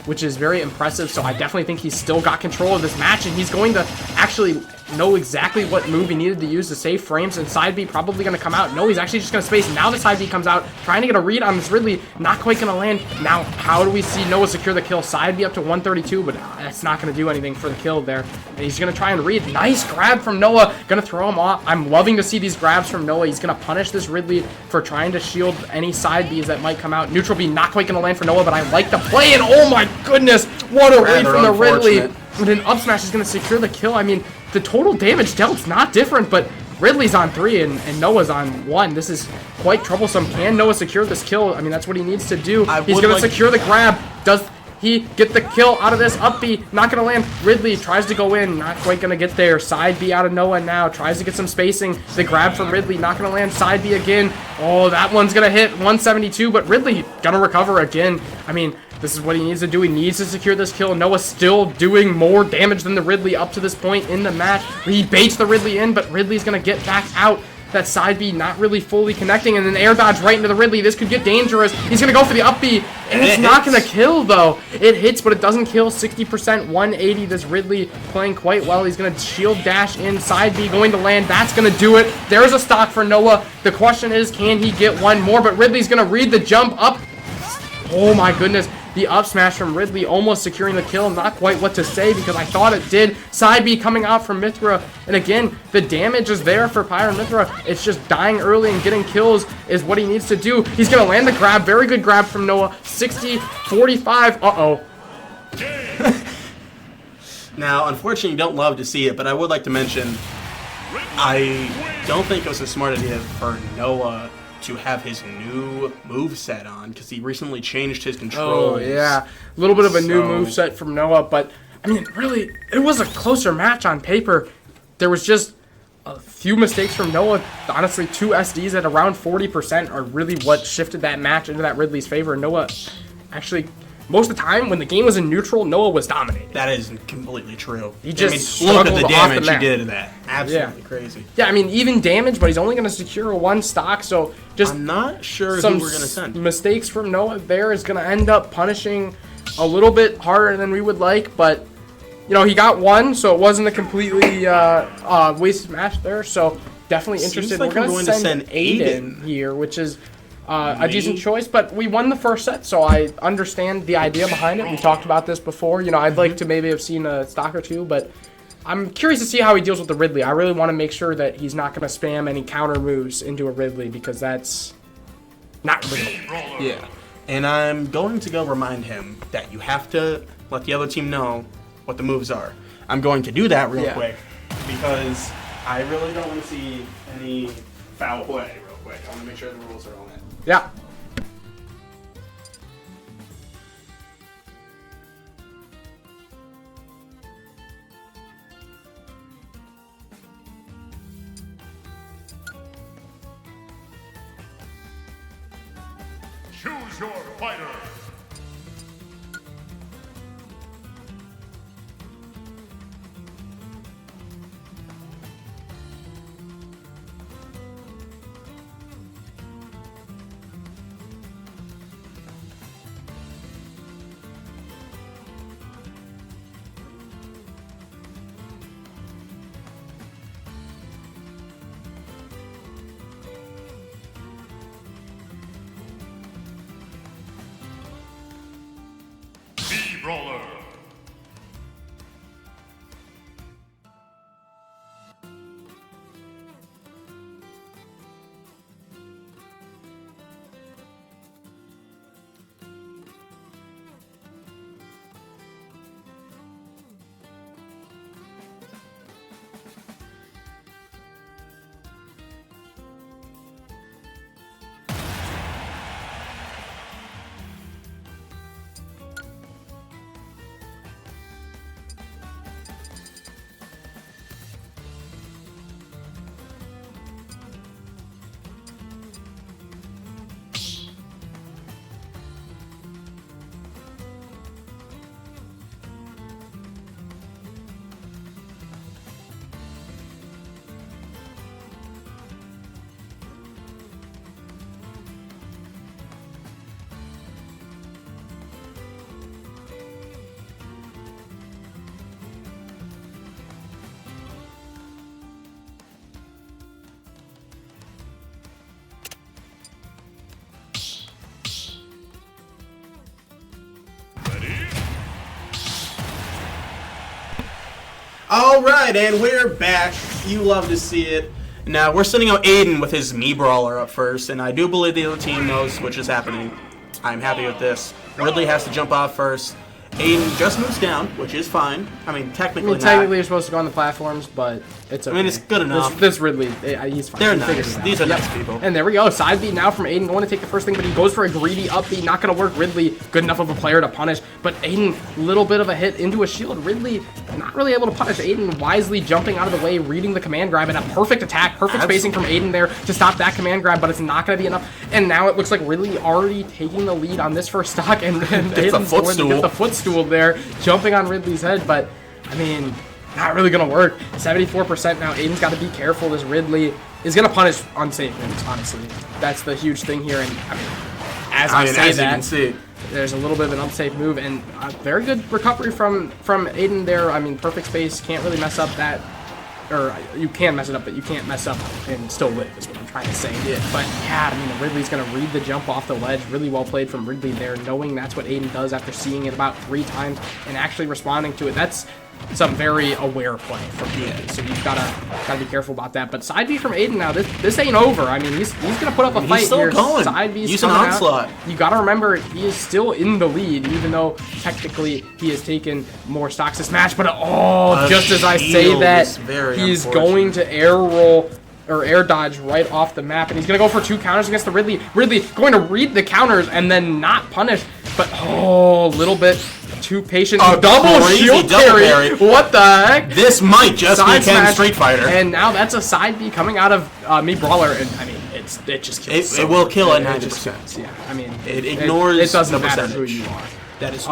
which is very impressive. So I definitely think he's still got control of this match, and he's going to actually know exactly what move he needed to use to save frames. And side B probably going to come out. No, he's actually just going to space. Now the side B comes out, trying to get a read on this Ridley. Not quite going to land. Now, how do we see Noah secure the kill? Side B up to 132, but that's not going to do anything for the kill there. And he's going to try and read. Nice grab from Noah. Going to throw him off. I'm loving to see these grabs from Noah. He's going to punish this Ridley for trying to shield any side Bs that might come out. Neutral B not quite going to land for Noah, but I like the play. And oh my goodness, what a read from the Ridley. And an up smash is going to secure the kill. I mean, the total damage dealt's not different, but Ridley's on 3 and Noah's on 1. This is quite troublesome. Can Noah secure this kill? I mean, that's what he needs to do. He's going to secure the grab. Does he get the kill out of this? Up B, not going to land. Ridley tries to go in, not quite going to get there. Side B out of Noah now, tries to get some spacing. The grab from Ridley, not going to land. Side B again. Oh, that one's going to hit 172, but Ridley going to recover again. I mean, this is what he needs to do. He needs to secure this kill. Noah's still doing more damage than the Ridley up to this point in the match. He baits the Ridley in, but Ridley's going to get back out. That side B not really fully connecting, and then air dodge right into the Ridley. This could get dangerous. He's going to go for the up B, and it's not going to kill, though. It hits, but it doesn't kill. 60%, 180. This Ridley playing quite well. He's going to shield dash in. Side B going to land. That's going to do it. There's a stock for Noah. The question is, can he get one more? But Ridley's going to read the jump up. Oh, my goodness. The up smash from Ridley almost securing the kill. Not quite what to say because I thought it did. Side B coming out from Mithra. And again, the damage is there for Pyra Mithra. It's just dying early and getting kills is what he needs to do. He's going to land the grab. Very good grab from Noah. 60, 45. Uh-oh. now, unfortunately, you don't love to see it, but I would like to mention, I don't think it was a smart idea for Noah to have his new move set on because he recently changed his controls. Oh, yeah. A little bit of a new move set from Noah, but I mean, really, it was a closer match on paper. There was just a few mistakes from Noah. Honestly, 2 SDs at around 40% are really what shifted that match into that Ridley's favor. Noah actually, most of the time, when the game was in neutral, Noah was dominating. That is completely true. He just look at the struggled off damage the he map. did to that. Absolutely crazy. Yeah, I mean, even damage, but he's only going to secure a 1 stock, so just I'm not sure some who we're going to send. mistakes from Noah there is going to end up punishing a little bit harder than we would like, but you know, he got 1, so it wasn't a completely wasted match there, so definitely interested. Like we're going to send Aiden here, which is a decent choice, but we won the first set, so I understand the idea behind it. We talked about this before. You know, I'd like to maybe have seen a stock or two, but I'm curious to see how he deals with the Ridley. I really want to make sure that he's not going to spam any counter moves into a Ridley, because that's not really. Yeah. And I'm going to go remind him that you have to let the other team know what the moves are. I'm going to do that real quick because I really don't want to see any foul play real quick. I want to make sure the rules are on it. Yeah. Choose your fighter. Roller. All right, and we're back. You love to see it. Now, we're sending out Aiden with his Mii Brawler up first, and I do believe the other team knows which is happening. I'm happy with this. Ridley has to jump off first. Aiden just moves down, which is fine. I mean, technically you're supposed to go on the platforms, but it's okay. I mean, it's good enough. This Ridley, he's fine. They're He figures nice. it out. These are Yep. nice people. And there we go. Side beat now from Aiden, going to take the first thing, but he goes for a greedy up B. Not going to work. Ridley, good enough of a player to punish, but Aiden, little bit of a hit into a shield. Ridley, not really able to punish. Aiden wisely jumping out of the way, reading the command grab, and a perfect attack, perfect spacing from Aiden there to stop that command grab, but it's not going to be enough. And now it looks like Ridley already taking the lead on this first stock, and Aiden's going to get the footstool there, jumping on Ridley's head, but I mean, not really gonna work. 74% now. Aiden's got to be careful. This Ridley is gonna punish unsafe moves. Honestly, that's the huge thing here. And I mean, as you can see, there's a little bit of an unsafe move, and very good recovery from Aiden there. I mean, perfect space. Can't really mess up that. Or you can mess it up, but you can't mess up and still live, is what I'm trying to say. Yeah. But yeah, I mean, Ridley's going to read the jump off the ledge. Really well played from Ridley there, knowing that's what Aiden does after seeing it about 3 times and actually responding to it. That's some very aware play from Ridley, so you've gotta be careful about that. But side B from Aiden now, this ain't over. I mean, he's gonna put up a fight he's still here. going. Side B's Use an coming onslaught. out. You gotta remember, he is still in the lead, even though technically he has taken more stocks this match. But just as I say that, he's going to air roll or air dodge right off the map, and he's gonna go for 2 counters against the Ridley. Ridley going to read the counters and then not punish, but a little bit too patient. Double shield carry. What the heck? This might just be Ken Street Fighter. And now that's a side B coming out of Mii Brawler, and I mean, it just kills. It will kill at 90%. Yeah, I mean, it ignores it doesn't the matter percentage. who you are. That is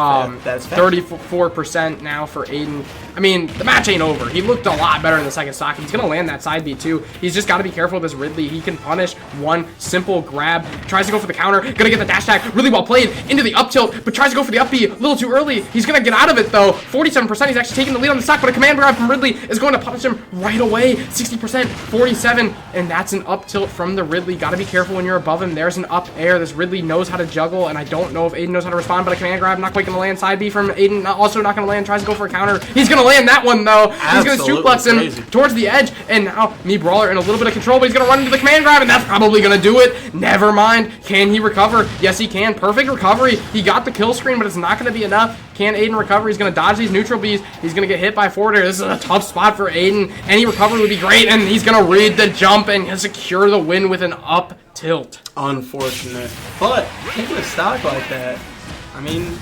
that's fact. 34% now for Aiden. I mean, the match ain't over. He looked a lot better in the second stock. He's going to land that side B too. He's just got to be careful with this Ridley. He can punish one simple grab. Tries to go for the counter. Going to get the dash tag. Really well played into the up tilt, but tries to go for the up B a little too early. He's going to get out of it though. 47%. He's actually taking the lead on the stock, but a command grab from Ridley is going to punish him right away. 60%, 47, and that's an up tilt from the Ridley. Got to be careful when you're above him. There's an up air. This Ridley knows how to juggle, and I don't know if Aiden knows how to respond, but a command grab not quite going to land. Side B from Aiden, also not going to land. Tries to go for a counter. He's going to land that one though. He's going to suplex him towards the edge, and now me Brawler in a little bit of control, but he's going to run into the command grab, and that's probably going to do it. Never mind. Can he recover? Yes, he can. Perfect recovery. He got the kill screen, but it's not going to be enough. Can Aiden recover? He's going to dodge these neutral Bs. He's going to get hit by forward air. This is a tough spot for Aiden. Any recovery would be great, and he's going to read the jump and secure the win with an up tilt. Unfortunate. But taking a stock like that, I mean,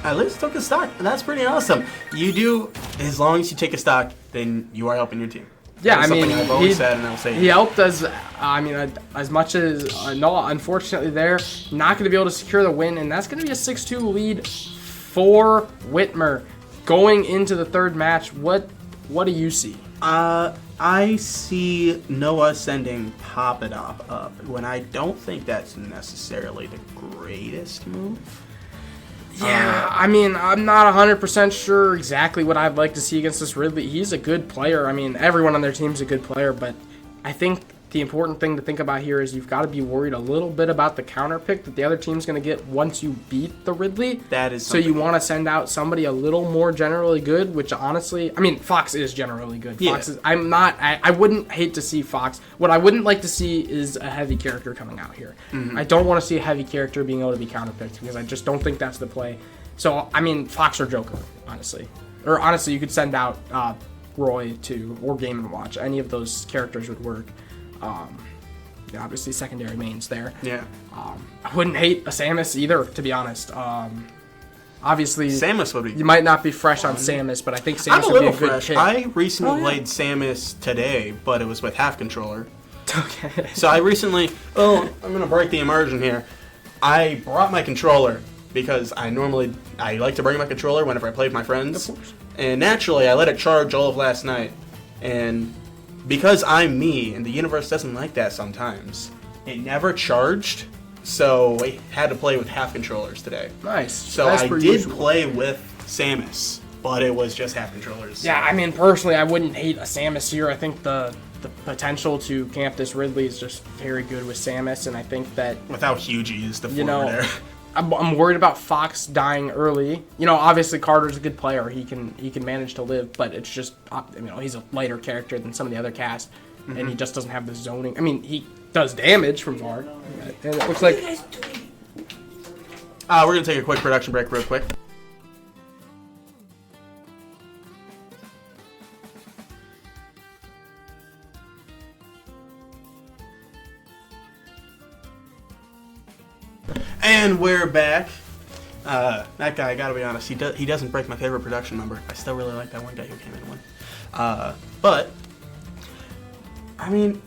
at least took a stock. That's pretty awesome. You do, as long as you take a stock, then you are helping your team. Yeah, I mean, I've always said, and I'll say he helped us. I mean, as much as no, unfortunately, they're not going to be able to secure the win, and that's going to be a 6-2 lead for Whitmer going into the third match. What do you see? I see Noah sending Pop It up when I don't think that's necessarily the greatest move. Yeah, I mean, I'm not 100% sure exactly what I'd like to see against this Ridley. He's a good player. I mean, everyone on their team's a good player, but I think the important thing to think about here is you've got to be worried a little bit about the counter pick that the other team's going to get once you beat the Ridley. That is so you want to send out somebody a little more generally good, which honestly, I mean, Fox is generally good. Yeah. Fox is, I wouldn't hate to see Fox. What I wouldn't like to see is a heavy character coming out here. Mm-hmm. I don't want to see a heavy character being able to be counter picked because I just don't think that's the play. So, I mean, Fox or Joker, honestly. Or honestly, you could send out Roy to, or Game & Watch. Any of those characters would work. Obviously secondary mains there. Yeah. I wouldn't hate a Samus either, to be honest. Obviously, Samus would be. You might not be fresh on Samus, but I think Samus would be a good fresh. pick. I recently played Samus today, but it was with half controller. Okay. So I recently. Oh, I'm gonna break the immersion here. I brought my controller because I like to bring my controller whenever I play with my friends. Of course. And naturally, I let it charge all of last night, and because I'm me, and the universe doesn't like that sometimes, it never charged, so I had to play with half controllers today. Nice. So I did play with Samus, but it was just half controllers. Yeah, I mean, personally, I wouldn't hate a Samus here. I think the potential to camp this Ridley is just very good with Samus, and I think that with how huge he is, the forward air. I'm worried about Fox dying early. You know, obviously Carter's a good player. He can manage to live, but it's just, you know, he's a lighter character than some of the other cast, and he just doesn't have the zoning. I mean, he does damage from far, and it looks like. We're gonna take a quick production break, real quick. And we're back. That guy, I gotta be honest, he doesn't break my favorite production number. I still really like that one guy who came in and won. But, I mean,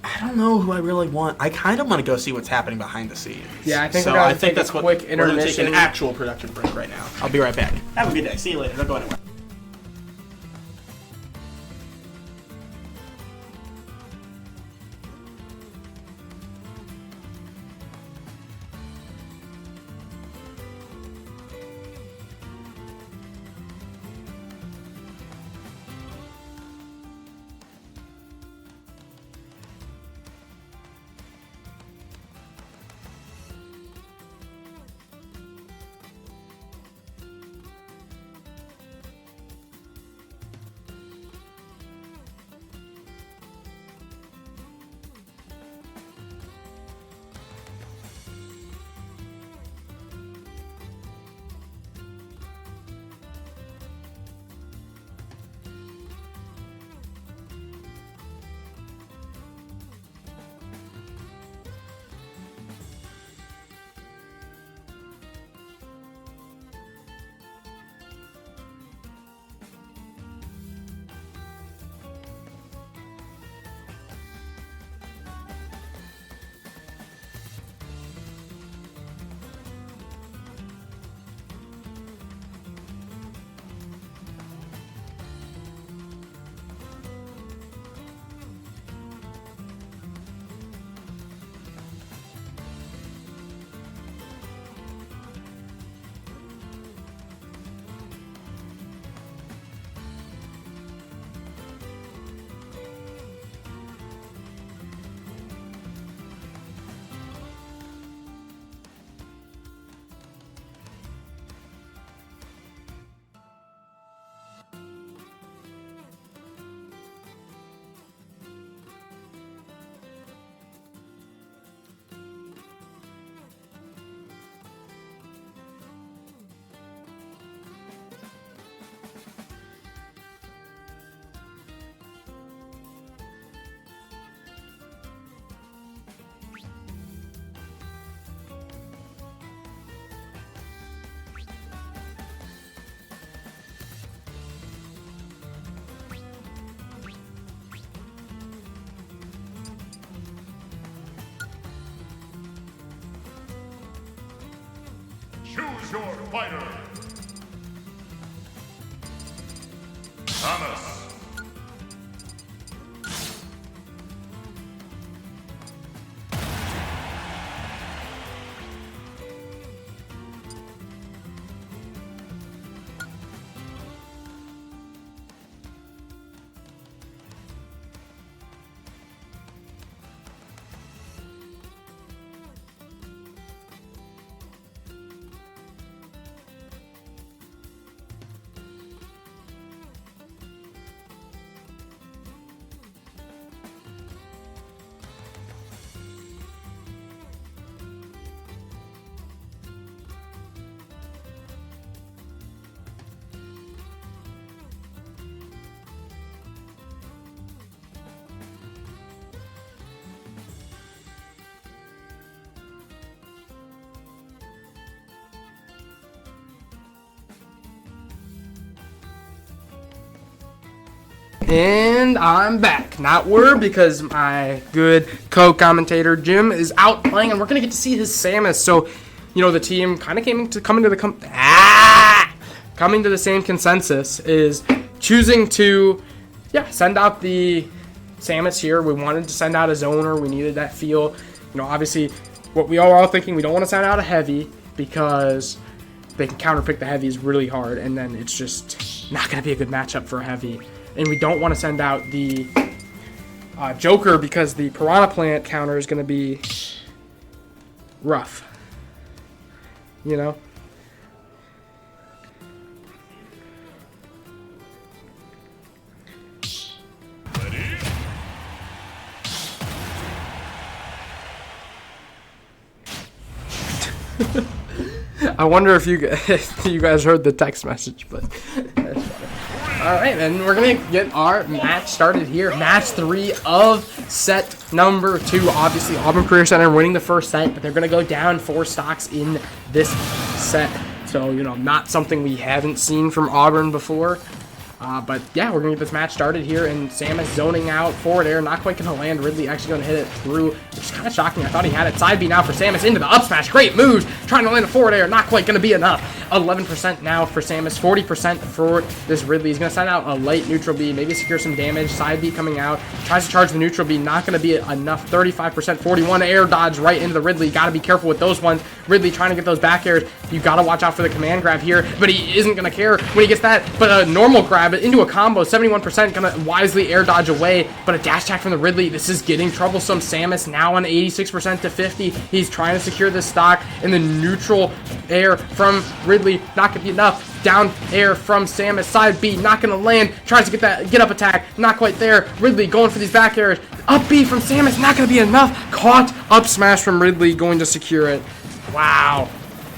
I don't know who I really want. I kind of want to go see what's happening behind the scenes. Yeah, I think so we're going I to think take that's a what quick we're going to take intermission. an actual production break right now. I'll be right back. Have a good day. See you later. Don't go anywhere. Choose your fighter. Thomas. And I'm back. Not we're, because my good co-commentator Jim is out playing, and we're gonna get to see his Samus. So, you know, the team kind of coming to the same consensus is choosing to, send out the Samus here. We wanted to send out a zoner. We needed that feel. You know, obviously, what we are all thinking, we don't want to send out a heavy because they can counterpick the heavies really hard, and then it's just not gonna be a good matchup for a heavy. And we don't want to send out the Joker because the Piranha Plant counter is going to be rough. You know? I wonder if you guys heard the text message, but that's funny. Alright, and we're going to get our match started here. Match 3 of set number 2. Obviously, Auburn Career Center winning the first set, but they're going to go down 4 stocks in this set. So, you know, not something we haven't seen from Auburn before. But yeah, we're going to get this match started here, and Samus zoning out forward air, not quite going to land. Ridley actually going to hit it through, which is kind of shocking. I thought he had it. Side B now for Samus into the up smash. Great moves. Trying to land a forward air, not quite going to be enough. 11% now for Samus, 40% for this Ridley. He's going to send out a light neutral B, maybe secure some damage. Side B coming out, tries to charge the neutral B, not going to be enough. 35%, 41 air dodge right into the Ridley. Got to be careful with those ones. Ridley trying to get those back airs. You got to watch out for the command grab here, but he isn't going to care when he gets that. But a normal grab into a combo, 71% going to wisely air dodge away, but a dash attack from the Ridley. This is getting troublesome. Samus now on 86% to 50. He's trying to secure this stock, and the neutral air from Ridley, not going to be enough. Down air from Samus, side B, not going to land. Tries to get that get up attack, not quite there. Ridley going for these back airs. Up B from Samus, not going to be enough. Caught up smash from Ridley, going to secure it. Wow.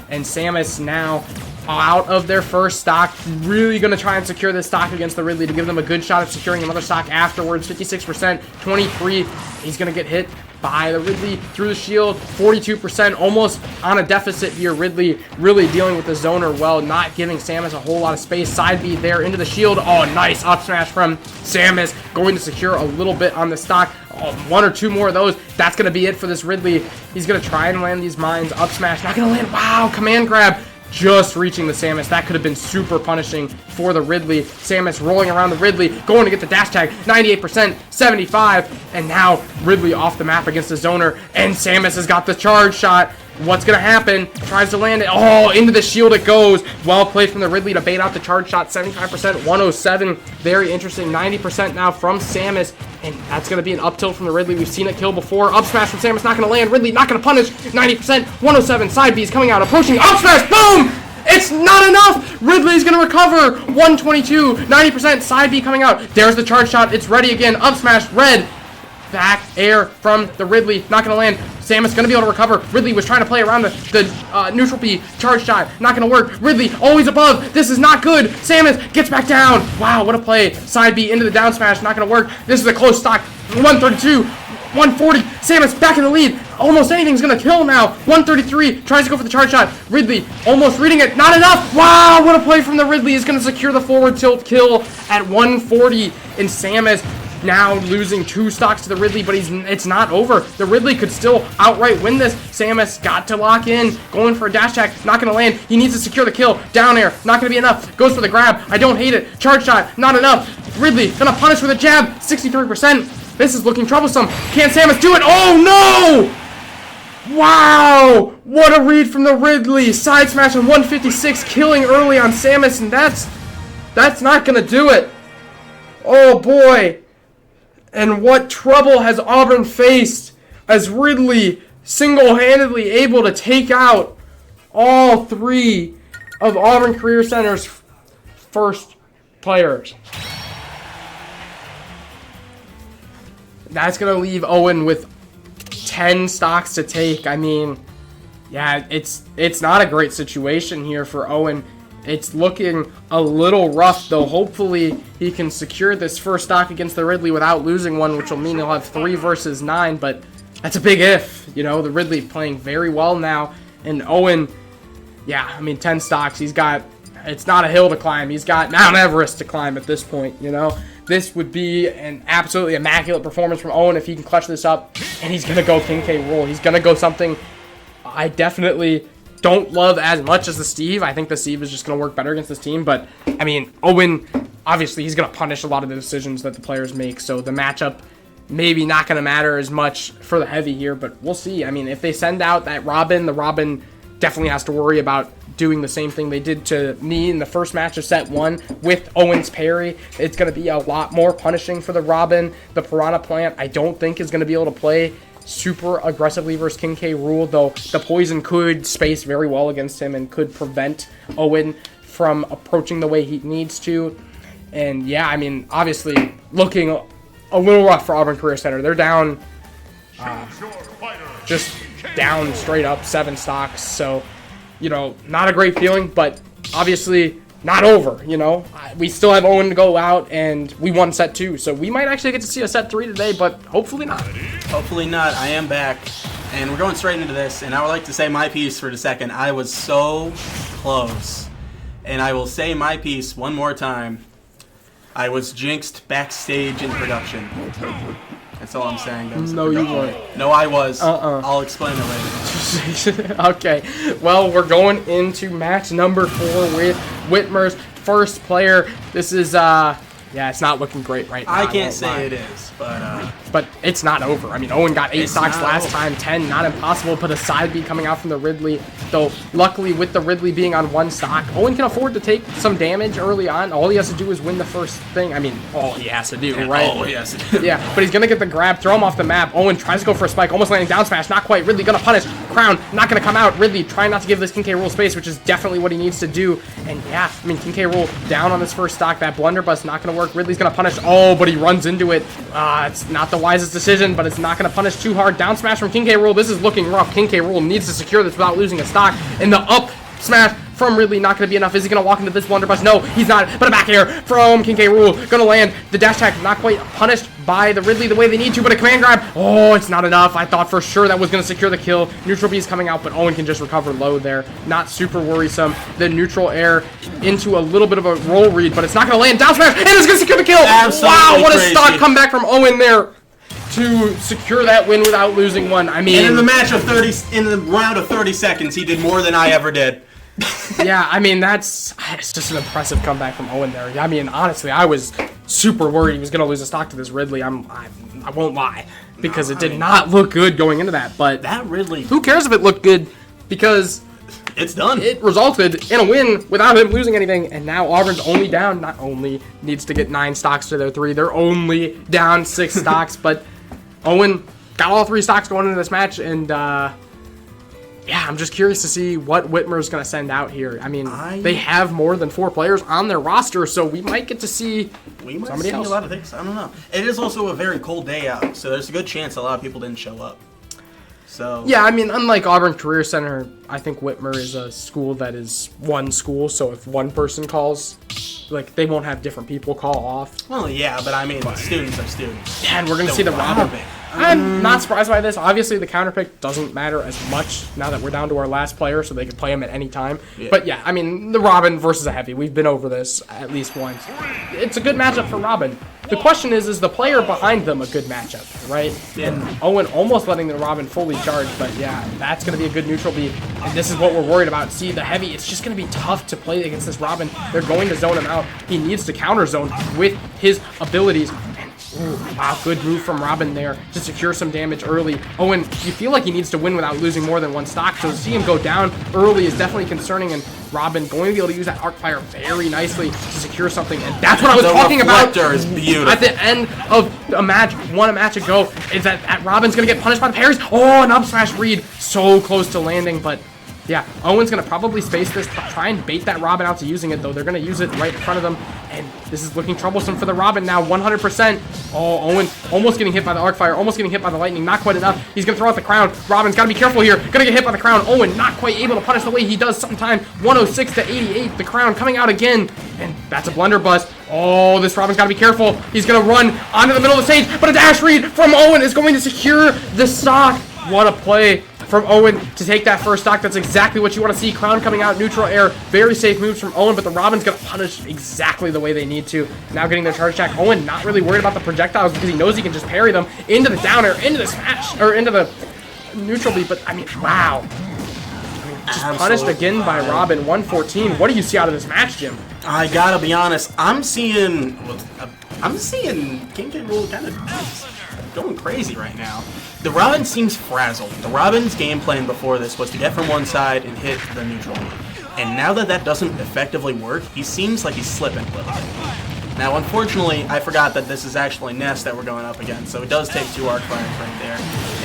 And Samus now out of their first stock, really going to try and secure this stock against the Ridley to give them a good shot at securing another stock afterwards. 56%, 23. He's going to get hit by the Ridley through the shield. 42%, almost on a deficit here. Ridley really dealing with the zoner well, not giving Samus a whole lot of space. Side B there into the shield. Oh, nice up smash from Samus. Going to secure a little bit on the stock. Oh, 1 or 2 more of those. That's going to be it for this Ridley. He's going to try and land these mines. Up smash, not going to land. Wow, command grab. Just reaching the Samus. That could have been super punishing for the Ridley. Samus rolling around the Ridley, going to get the dash tag. 98%, 75, and now Ridley off the map against the zoner, and Samus has got the charge shot. What's going to happen? Tries to land it. Oh, into the shield it goes. Well played from the Ridley to bait out the charge shot. 75%, 107. Very interesting. 90% now from Samus. And that's going to be an up tilt from the Ridley. We've seen it kill before. Up smash from Samus. Not going to land. Ridley not going to punish. 90%, 107. Side B is coming out. Approaching. Up smash. Boom! It's not enough. Ridley's going to recover. 122. 90%. Side B coming out. There's the charge shot. It's ready again. Up smash. Red. Back air from the Ridley. Not going to land. Samus going to be able to recover. Ridley was trying to play around the neutral B. Charge shot. Not going to work. Ridley always above. This is not good. Samus gets back down. Wow, what a play. Side B into the down smash. Not going to work. This is a close stock. 132. 140. Samus back in the lead. Almost anything's going to kill now. 133. Tries to go for the charge shot. Ridley almost reading it. Not enough. Wow, what a play from the Ridley. Is going to secure the forward tilt kill at 140. And Samus now losing 2 stocks to the Ridley, but it's not over. The Ridley could still outright win this. Samus got to lock in, going for a dash attack, not going to land. He needs to secure the kill. Down air, not going to be enough. Goes for the grab. I don't hate it. Charge shot, not enough. Ridley going to punish with a jab, 63%. This is looking troublesome. Can Samus do it? Oh, no! Wow! What a read from the Ridley. Side smash on 156, killing early on Samus, and that's not going to do it. Oh, boy. And what trouble has Auburn faced as Ridley single-handedly able to take out all 3 of Auburn Career Center's first players. That's going to leave Owen with 10 stocks to take. I mean, yeah, it's not a great situation here for Owen. It's looking a little rough, though. Hopefully, he can secure this first stock against the Ridley without losing one, which will mean he'll have 3 versus 9, but that's a big if. You know, the Ridley playing very well now, and Owen, yeah, I mean, 10 stocks. He's got, it's not a hill to climb. He's got Mount Everest to climb at this point, you know. This would be an absolutely immaculate performance from Owen if he can clutch this up, and he's going to go King K. Rool. He's going to go something I definitely don't love as much as the Steve. I think the Steve is just going to work better against this team, but, I mean, Owen, obviously, he's going to punish a lot of the decisions that the players make, so the matchup maybe not going to matter as much for the heavy here, but we'll see. I mean, if they send out that Robin, the Robin definitely has to worry about doing the same thing they did to me in the first match of set 1 with Owen's parry. It's going to be a lot more punishing for the Robin. The Piranha Plant, I don't think is going to be able to play super aggressively versus King K. Rool, though the poison could space very well against him and could prevent Owen from approaching the way he needs to. And yeah, I mean, obviously looking a little rough for Auburn Career Center. They're down, just down straight up 7 stocks. So, you know, not a great feeling, but obviously not over, you know. We still have Owen to go out, and we won set 2. So we might actually get to see a set 3 today, but hopefully not. Hopefully not. I am back, and we're going straight into this, and I would like to say my piece for the second. I was so close, and I will say my piece one more time. I was jinxed backstage in production. That's all I'm saying, guys. No, you weren't. No, I was. I'll explain it later. Okay, well, we're going into match number 4 with Whitmer's first player. This is, yeah, it's not looking great right now. I can't say it is, but it's not over. I mean, Owen got 8 stocks last time, 10, not impossible, but a side B coming out from the Ridley. Though, luckily, with the Ridley being on 1 stock, Owen can afford to take some damage early on. All he has to do is win the first thing. I mean, all he has to do, right? All he has to do. Yeah, but he's going to get the grab, throw him off the map. Owen tries to go for a spike, almost landing down smash, not quite. Ridley going to punish. Crown, not going to come out. Ridley trying not to give this King K. Rool space, which is definitely what he needs to do. And yeah, I mean, King K. Rool down on this first stock. That blunderbuss not going to work. Ridley's going to punish. Oh, but he runs into it. It's not the wisest decision, but it's not going to punish too hard. Down smash from King K. Rool. This is looking rough. King K. Rool needs to secure this without losing a stock. And the up smash from Ridley not going to be enough. Is he going to walk into this blunderbuss? No, he's not. But a back air from King K. Rool. Going to land. The dash attack not quite punished by the Ridley the way they need to, but a command grab. Oh, it's not enough. I thought for sure that was going to secure the kill. Neutral B is coming out, but Owen can just recover low there. Not super worrisome. The neutral air into a little bit of a roll read, but it's not going to land. Down smash, and it's going to secure the kill. Absolutely wow, what a crazy stock comeback from Owen there to secure that win without losing one. I mean, and in the match of 30, in the round of 30 seconds, he did more than I ever did. Yeah, I mean, it's just an impressive comeback from Owen there. I mean, honestly, I was super worried he was going to lose a stock to this Ridley. I won't lie, because it did not look good going into that. But that Ridley, who cares if it looked good? Because it's done. It resulted in a win without him losing anything. And now Auburn's only down, not only needs to get 9 stocks to their 3. They're only down 6 stocks. But Owen got all 3 stocks going into this match, and yeah, I'm just curious to see what Whitmer's going to send out here. I mean, they have more than 4 players on their roster, so we might get to see somebody else. A lot of things. I don't know. It is also a very cold day out, so there's a good chance a lot of people didn't show up. So yeah, I mean, unlike Auburn Career Center, I think Whitmer is a school that is one school, so if one person calls, like, they won't have different people call off. Well, yeah, but I mean, students are students. Yeah, and we're going to see the Robin. I'm not surprised by this. Obviously, the counter pick doesn't matter as much now that we're down to our last player, so they can play him at any time. Yeah. But yeah, I mean, the Robin versus a heavy. We've been over this at least once. It's a good matchup for Robin. The question is the player behind them a good matchup, right? Yeah. And Owen almost letting the Robin fully charge, but yeah, that's going to be a good neutral beat. And this is what we're worried about. See, the heavy, it's just going to be tough to play against this Robin. They're going to zone him out. He needs to counter zone with his abilities. Ooh, wow, good move from Robin there to secure some damage early. Owen, you feel like he needs to win without losing more than one stock, so to see him go down early is definitely concerning, and Robin going to be able to use that arc fire very nicely to secure something, and that's what I was talking about is beautiful. at the end of a match ago, is that Robin's going to get punished by the parries. Oh, an up smash read, so close to landing, but yeah, Owen's going to probably space this, try and bait that Robin out to using it, though. They're going to use it right in front of them, and this is looking troublesome for the Robin now, 100%. Oh, Owen almost getting hit by the arc fire, almost getting hit by the lightning, not quite enough. He's going to throw out the crown. Robin's got to be careful here. Going to get hit by the crown. Owen not quite able to punish the way he does sometimes. 106 to 88, the crown coming out again, and that's a blunderbuss. Oh, this Robin's got to be careful. He's going to run onto the middle of the stage, but a dash read from Owen is going to secure the stock. What a play from Owen to take that first stock. That's exactly what you want to see. Crown coming out, neutral air. Very safe moves from Owen, but the Robin's going to punish exactly the way they need to. Now getting their charge attack. Owen not really worried about the projectiles because he knows he can just parry them into the down air, into the smash, or into the neutral beat. But, I mean, wow. Just punished again by Robin, 114. What do you see out of this match, Jim? I gotta be honest, I'm seeing King K. Rool kind of going crazy right now. The Robin seems frazzled. The Robin's game plan before this was to get from one side and hit the neutral. And now that that doesn't effectively work, he seems like he's slipping a little bit. Now, unfortunately, I forgot that this is actually Ness that we're going up against, so it does take 2 arc fires right there.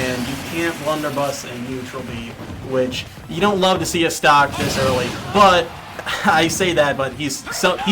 And you can't blunderbuss a neutral beat, which you don't love to see a stock this early, but I say that, but he's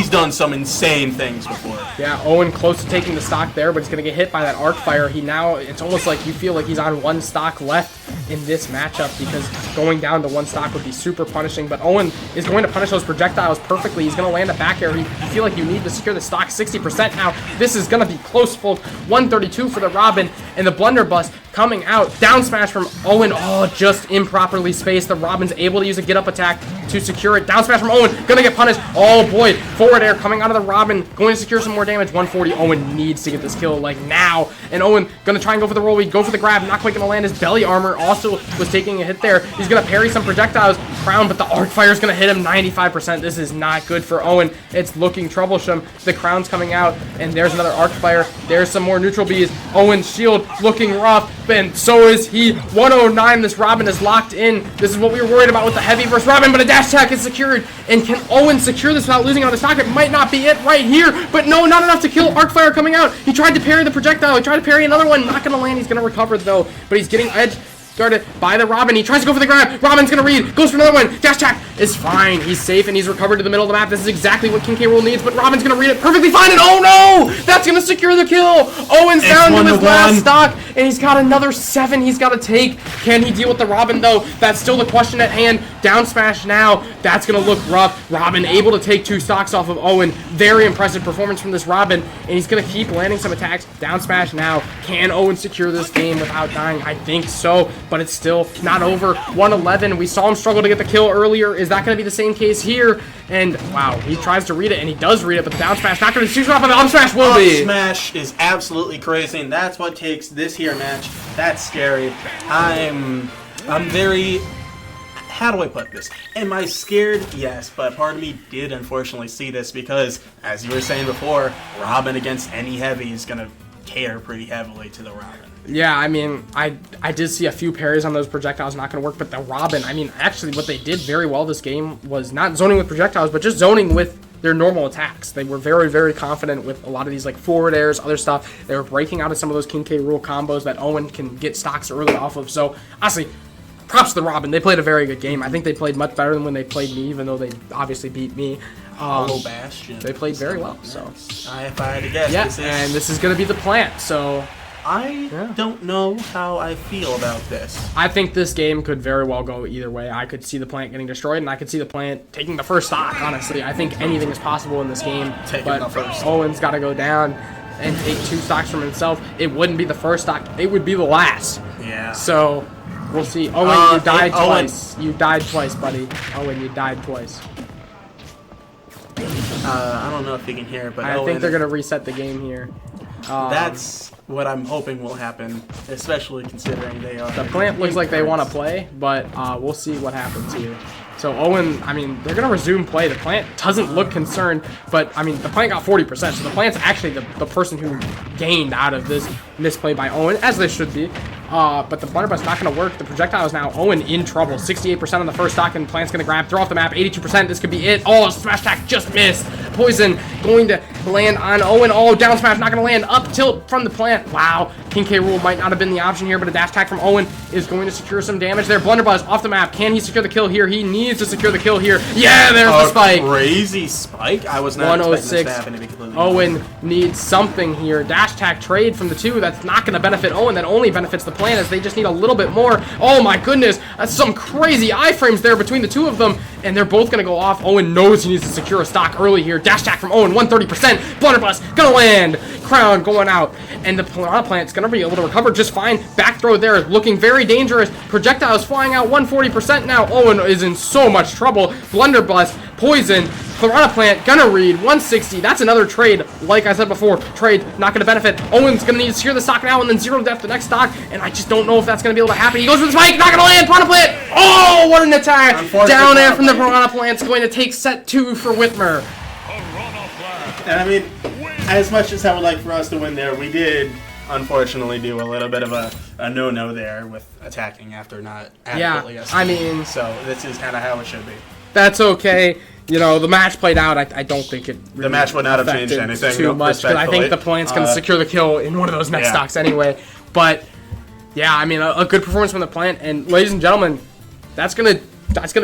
done some insane things before. Yeah, Owen close to taking the stock there, but he's going to get hit by that arc fire. It's almost like you feel like he's on 1 stock left in this matchup because going down to 1 stock would be super punishing, but Owen is going to punish those projectiles perfectly. He's going to land a back air. You feel like you need to secure the stock 60% now. This is going to be close, folks. 132 for the Robin, and the blunderbuss coming out. Down smash from Owen. Oh, just improperly spaced. The Robin's able to use a get-up attack to secure it. Down smash from Owen. Gonna get punished. Oh, boy. Forward air coming out of the Robin. Going to secure some more damage. 140. Owen needs to get this kill, like, now. And Owen gonna try and go for the roll. We go for the grab. Not quite gonna land. His belly armor also was taking a hit there. He's gonna parry some projectiles. Crown, but the arc fire's gonna hit him 95%. This is not good for Owen. It's looking troublesome. The crown's coming out, and there's another arc fire. There's some more neutral bees. Owen's shield looking rough, and so is he. 109. This Robin is locked in. This is what we were worried about with the heavy versus Robin, but a dash attack is secured. And can Owen secure this without losing on the stock? It might not be it right here, but no, not enough to kill. Arc fire coming out. He tried to parry the projectile. He tried to parry another one. Not gonna land. He's gonna recover though, but he's getting edge guarded by the Robin. He tries to go for the grab. Robin's gonna read. Goes for another one. Dash attack is fine. He's safe and he's recovered to the middle of the map. This is exactly what King K. Rool needs, but Robin's gonna read it perfectly fine, and oh no! That's gonna secure the kill! Owen's down to his last stock, and he's got another 7 he's gotta take. Can he deal with the Robin though? That's still the question at hand. Down smash now. That's gonna look rough. Robin able to take 2 stocks off of Owen. Very impressive performance from this Robin, and he's gonna keep landing some attacks. Down smash now. Can Owen secure this game without dying? I think so, but it's still not over. 111. We saw him struggle to get the kill earlier. Is that going to be the same case here? And wow, he tries to read it, and he does read it, but the down smash not going to shoot off, and the up smash will be. Up smash is absolutely crazy, and that's what takes this here match. That's scary. I'm very. How do I put this? Am I scared? Yes, but part of me did unfortunately see this because, as you were saying before, Robin against any heavy is going to cater pretty heavily to the Robin. Yeah, I mean, I did see a few parries on those projectiles not going to work, but the Robin, I mean, actually what they did very well this game was not zoning with projectiles, but just zoning with their normal attacks. They were very, very confident with a lot of these like forward airs, other stuff. They were breaking out of some of those King K. Rool combos that Owen can get stocks early off of. So, honestly, props to the Robin. They played a very good game. I think they played much better than when they played me, even though they obviously beat me. Bastion. They played very well. So, if I had to guess, yeah, and this is going to be the plant. So, I don't know how I feel about this. I think this game could very well go either way. I could see the plant getting destroyed, and I could see the plant taking the first stock, honestly. I think anything is possible in this game. Taking but the first. Owen's got to go down. and take 2 stocks from himself, it wouldn't be the first stock. It would be the last. Yeah. So we'll see. Owen, you died Owen. twice. You died twice, buddy. Owen, you died twice. I don't know if you can hear it, but I Owen, think they're going to reset the game here. that's what I'm hoping will happen, especially considering they are. The plant looks like they want to play, but we'll see what happens here. So Owen, I mean, they're going to resume play. The plant doesn't look concerned, but I mean, the plant got 40%, so the plant's actually the person who gained out of this misplay by Owen, as they should be. But the blunderbuss not going to work. The projectile is now Owen in trouble. 68% on the first stock, and plant's going to grab, throw off the map. 82%. This could be it. Oh, smash attack just missed. Poison going to land on Owen. Oh, down smash not going to land. Up tilt from the plant. Wow. King K. Rool might not have been the option here, but a dash attack from Owen is going to secure some damage there. Blunderbuss off the map. Can he secure the kill here? He needs to secure the kill here. Yeah, there's the spike. Crazy spike. I was not expecting this to happen, to be completely Owen honest. needs something here. Dash attack trade from the 2. That's not going to benefit Owen. That only benefits the plant, as they just need a little bit more. Oh my goodness. That's some crazy iframes there between the 2 of them. And they're both going to go off. Owen knows he needs to secure a stock early here. Dash attack from Owen, 130%. Blunderbuss going to land. Crown going out. And the Piranha Plant's going to be able to recover just fine. Back throw there, looking very dangerous. Projectiles flying out, 140% now. Owen is in so much trouble. Blunderbuss, Poison, Piranha Plant, gonna read, 160. That's another trade, like I said before. Trade, not gonna benefit. Owen's gonna need to secure the stock now and then 0 to death the next stock. And I just don't know if that's gonna be able to happen. He goes for the spike, not gonna land. Piranha Plant, oh, what an attack. Down air from the Piranha Plant's going to take set 2 for Whitmer. Piranha Plant. And I mean, as much as I would like for us to win there, we did unfortunately do a little bit of a no-no there with attacking after not adequately. Yeah, I mean, so this is kind of how it should be. That's okay. You know, the match played out. I don't think it really The match would not have changed affected anything too much, because I think the Plant's going to secure the kill in one of those next yeah. stocks anyway. But yeah, I mean, a good performance from the Plant. And ladies and gentlemen, that's gonna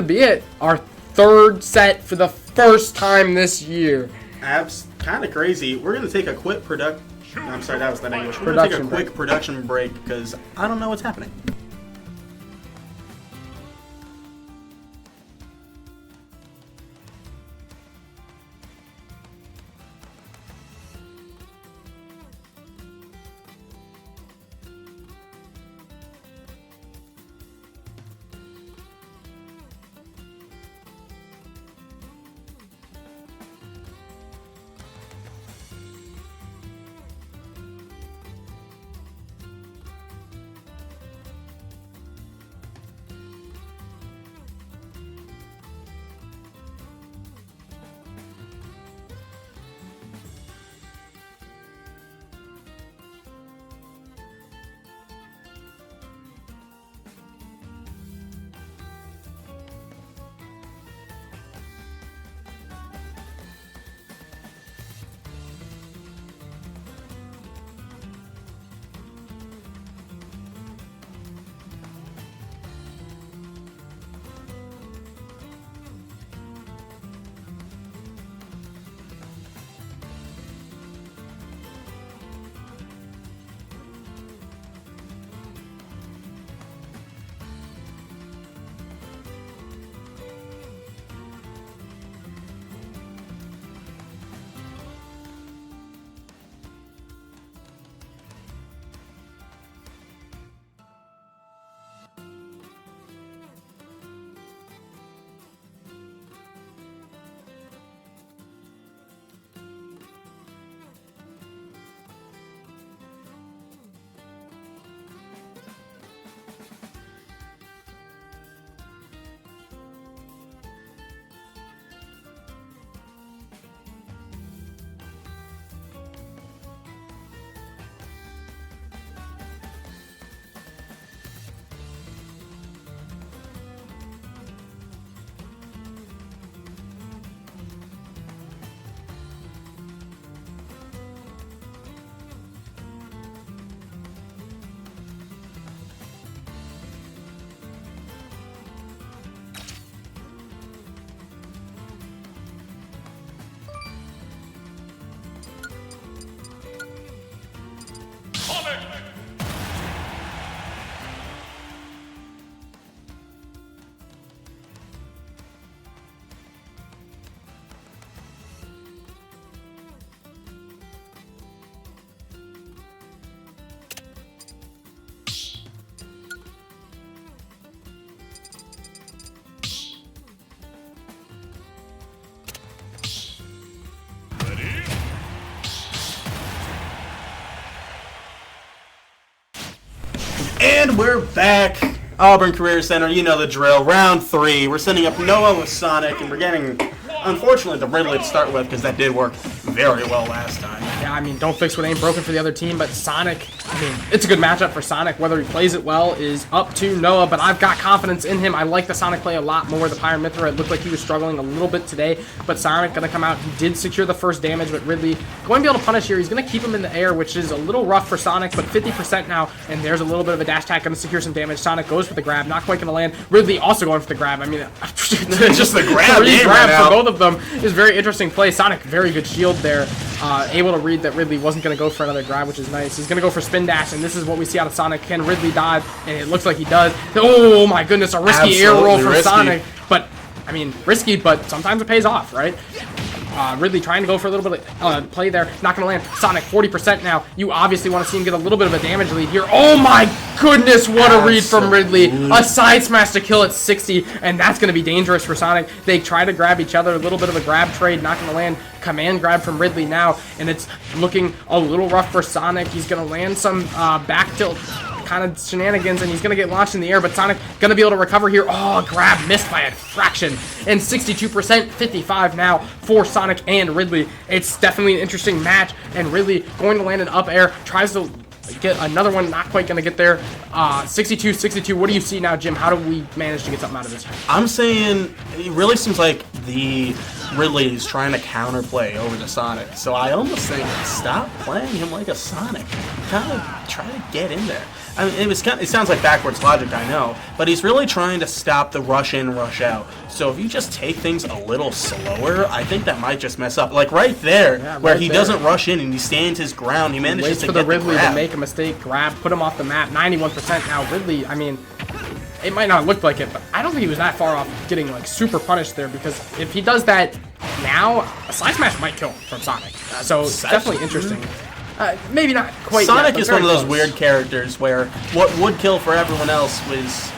be it. Our 3rd set for the first time this year. Kind of crazy. We're gonna take a quick I'm sorry, that was not English. We're gonna take a Production quick break. production break because I don't know what's happening. And we're back. Auburn Career Center, you know the drill. Round 3. We're sending up Noah with Sonic, and we're getting, unfortunately, the Ridley to start with because that did work very well last time. Yeah, I mean, don't fix what ain't broken for the other team, but Sonic, I mean, it's a good matchup for Sonic. Whether he plays it well is up to Noah, but I've got confidence in him. I like the Sonic play a lot more. The Pyre Mithra, it looked like he was struggling a little bit today, but Sonic going to come out. He did secure the first damage, but Ridley going to be able to punish here. He's going to keep him in the air, which is a little rough for Sonic, but 50% now, and there's a little bit of a dash attack going to secure some damage. Sonic goes for the grab, not quite going to land. Ridley also going for the grab. I mean, just the grab. Three grabs right for both of them is very interesting play. Sonic, very good shield there. Able to read that Ridley wasn't going to go for another grab, which is nice. He's going to go for spin dash, and this is what we see out of Sonic. Can Ridley dodge? And it looks like he does. Oh my goodness, a risky air roll from Sonic. But, I mean, risky, but sometimes it pays off, right? Ridley trying to go for a little bit of play there. Not going to land. Sonic, 40% now. You obviously want to see him get a little bit of a damage lead here. Oh my goodness, what a read from Ridley. A side smash to kill at 60, and that's going to be dangerous for Sonic. They try to grab each other. A little bit of a grab trade. Not going to land. Command grab from Ridley now, and it's looking a little rough for Sonic. He's going to land some back tilt kind of shenanigans, and he's going to get launched in the air, but Sonic going to be able to recover here. Oh, grab missed by a fraction, and 62%, 55 now for Sonic and Ridley. It's definitely an interesting match, and Ridley going to land an up air, tries to get another one, not quite going to get there. 62-62. What do you see now, Jim? How do we manage to get something out of this? I'm saying it really seems like the Ridley is trying to counterplay over the Sonic. So I almost think stop playing him like a Sonic. Kind of try to get in there. I mean, it sounds like backwards logic, I know, but he's really trying to stop the rush in, rush out. So if you just take things a little slower, I think that might just mess up. Like right there, where he doesn't rush in and he stands his ground, he manages to get the grab. Waits for the Ridley to make a mistake, grab, put him off the map. 91% now. Ridley, I mean, it might not look like it, but I don't think he was that far off getting like super punished there, because if he does that now, a side smash might kill him from Sonic. So it's definitely interesting. Maybe not quite Sonic yet, is one of those close. weird characters where what would kill for everyone else was...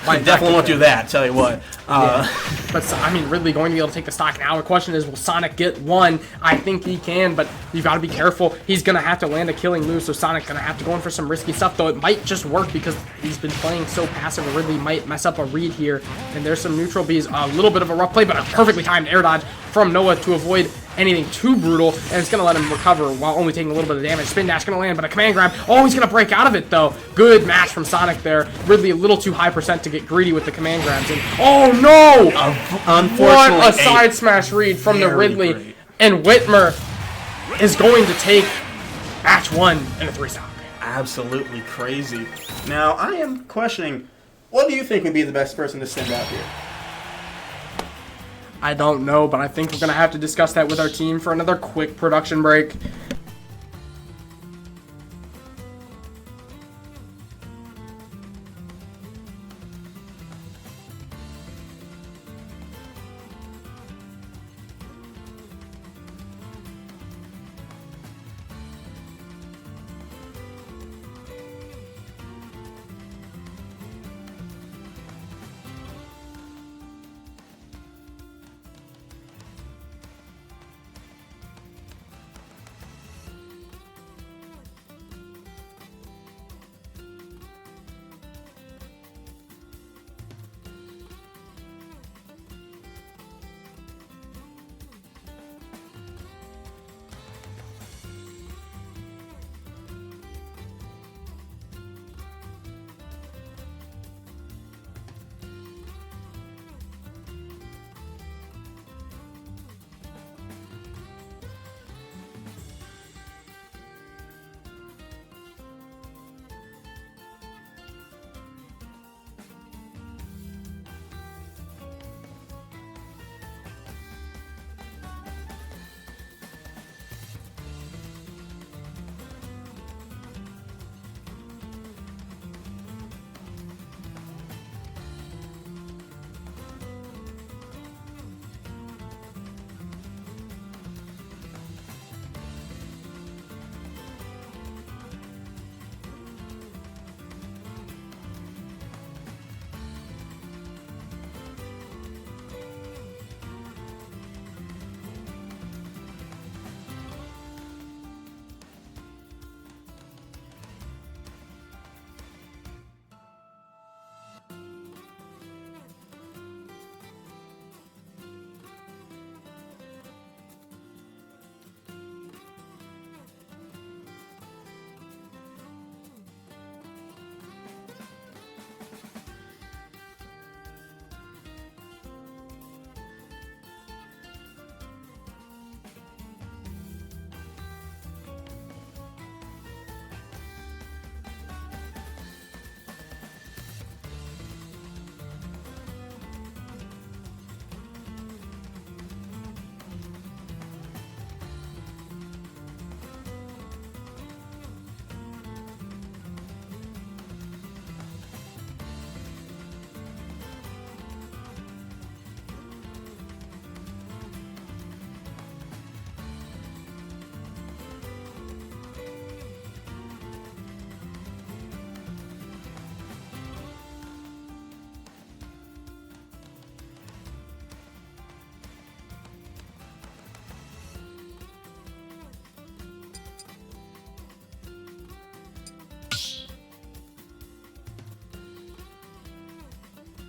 I definitely won't do that, tell you what. But, I mean, Ridley going to be able to take the stock now. The question is, will Sonic get one? I think he can, but you've got to be careful. He's going to have to land a killing move, so Sonic's going to have to go in for some risky stuff, though it might just work because he's been playing so passive. Ridley might mess up a read here, and there's some neutral Bs. A little bit of a rough play, but a perfectly timed air dodge from Noah to avoid anything too brutal, and it's going to let him recover while only taking a little bit of damage. Spin dash going to land, but a command grab. Oh, he's going to break out of it, though. Good match from Sonic there. Ridley a little too high percent to get greedy with the command grabs. And, oh, no! Unfortunately, what a side smash read from the Ridley. Great. And Whitmer is going to take match 1 in a 3-stop. Absolutely crazy. Now, I am questioning, what do you think would be the best person to send out here? I don't know, but I think we're going to have to discuss that with our team for another quick production break.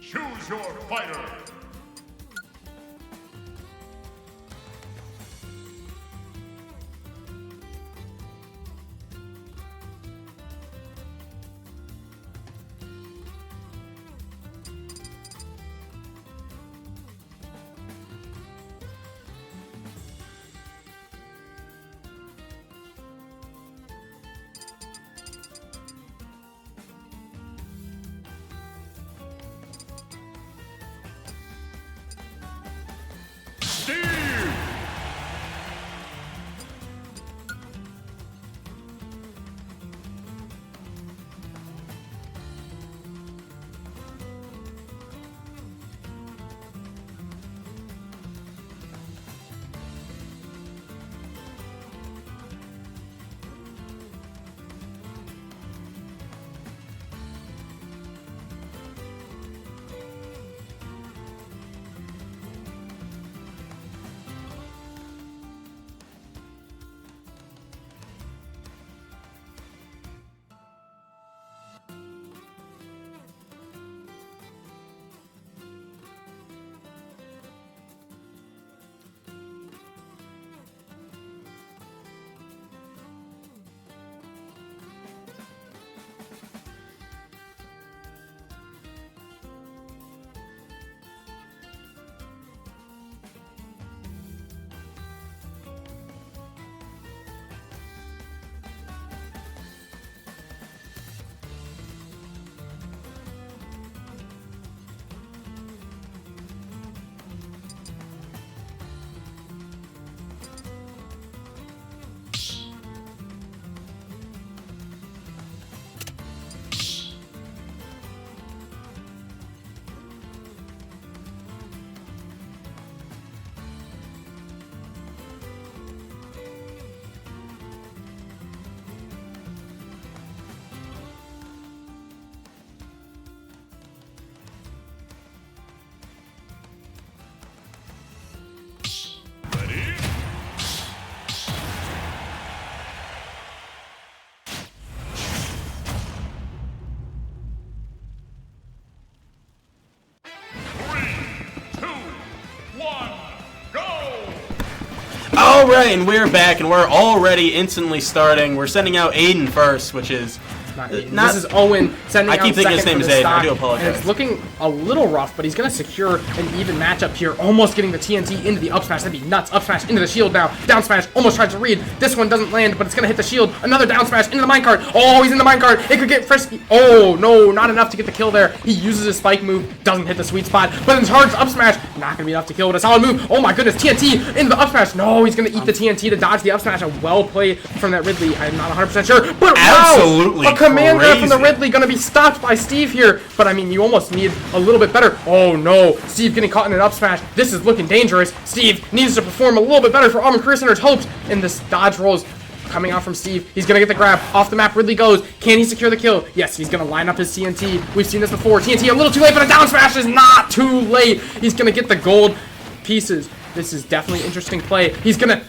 Choose your fighter. Steve! Ready? All right, and we're back, and we're already instantly starting. We're sending out Aiden first, which is This is Owen sending out I keep thinking his second name for is the Aiden. I stock, do apologize. and it's looking a little rough, but he's going to secure an even matchup here, almost getting the TNT into the up smash. That'd be nuts. Up smash into the shield now. Down smash, almost tried to read. This one doesn't land, but it's going to hit the shield. Another down smash into the minecart. Oh, he's in the minecart. It could get frisky. Oh, no, not enough to get the kill there. He uses his spike move, doesn't hit the sweet spot, but in charge up smash, not going to be enough to kill with a solid move. Oh my goodness, TNT into the up smash. No, he's going to eat the TNT to dodge the up smash. A well play from that Ridley. I'm not 100% sure, but Absolutely wow, a command grab from the crazy. Ridley going to be stopped by Steve here, but I mean, you almost need a little bit better. Oh no, Steve getting caught in an up smash. This is looking dangerous. Steve needs to perform a little bit better for Auburn Career Center's hopes, and this dodge rolls coming out from Steve. He's gonna get the grab. Off the map, Ridley goes. Can he secure the kill? Yes, he's gonna line up his TNT. We've seen this before. TNT a little too late, but a down smash is not too late. He's gonna get the gold pieces. This is definitely an interesting play. He's gonna,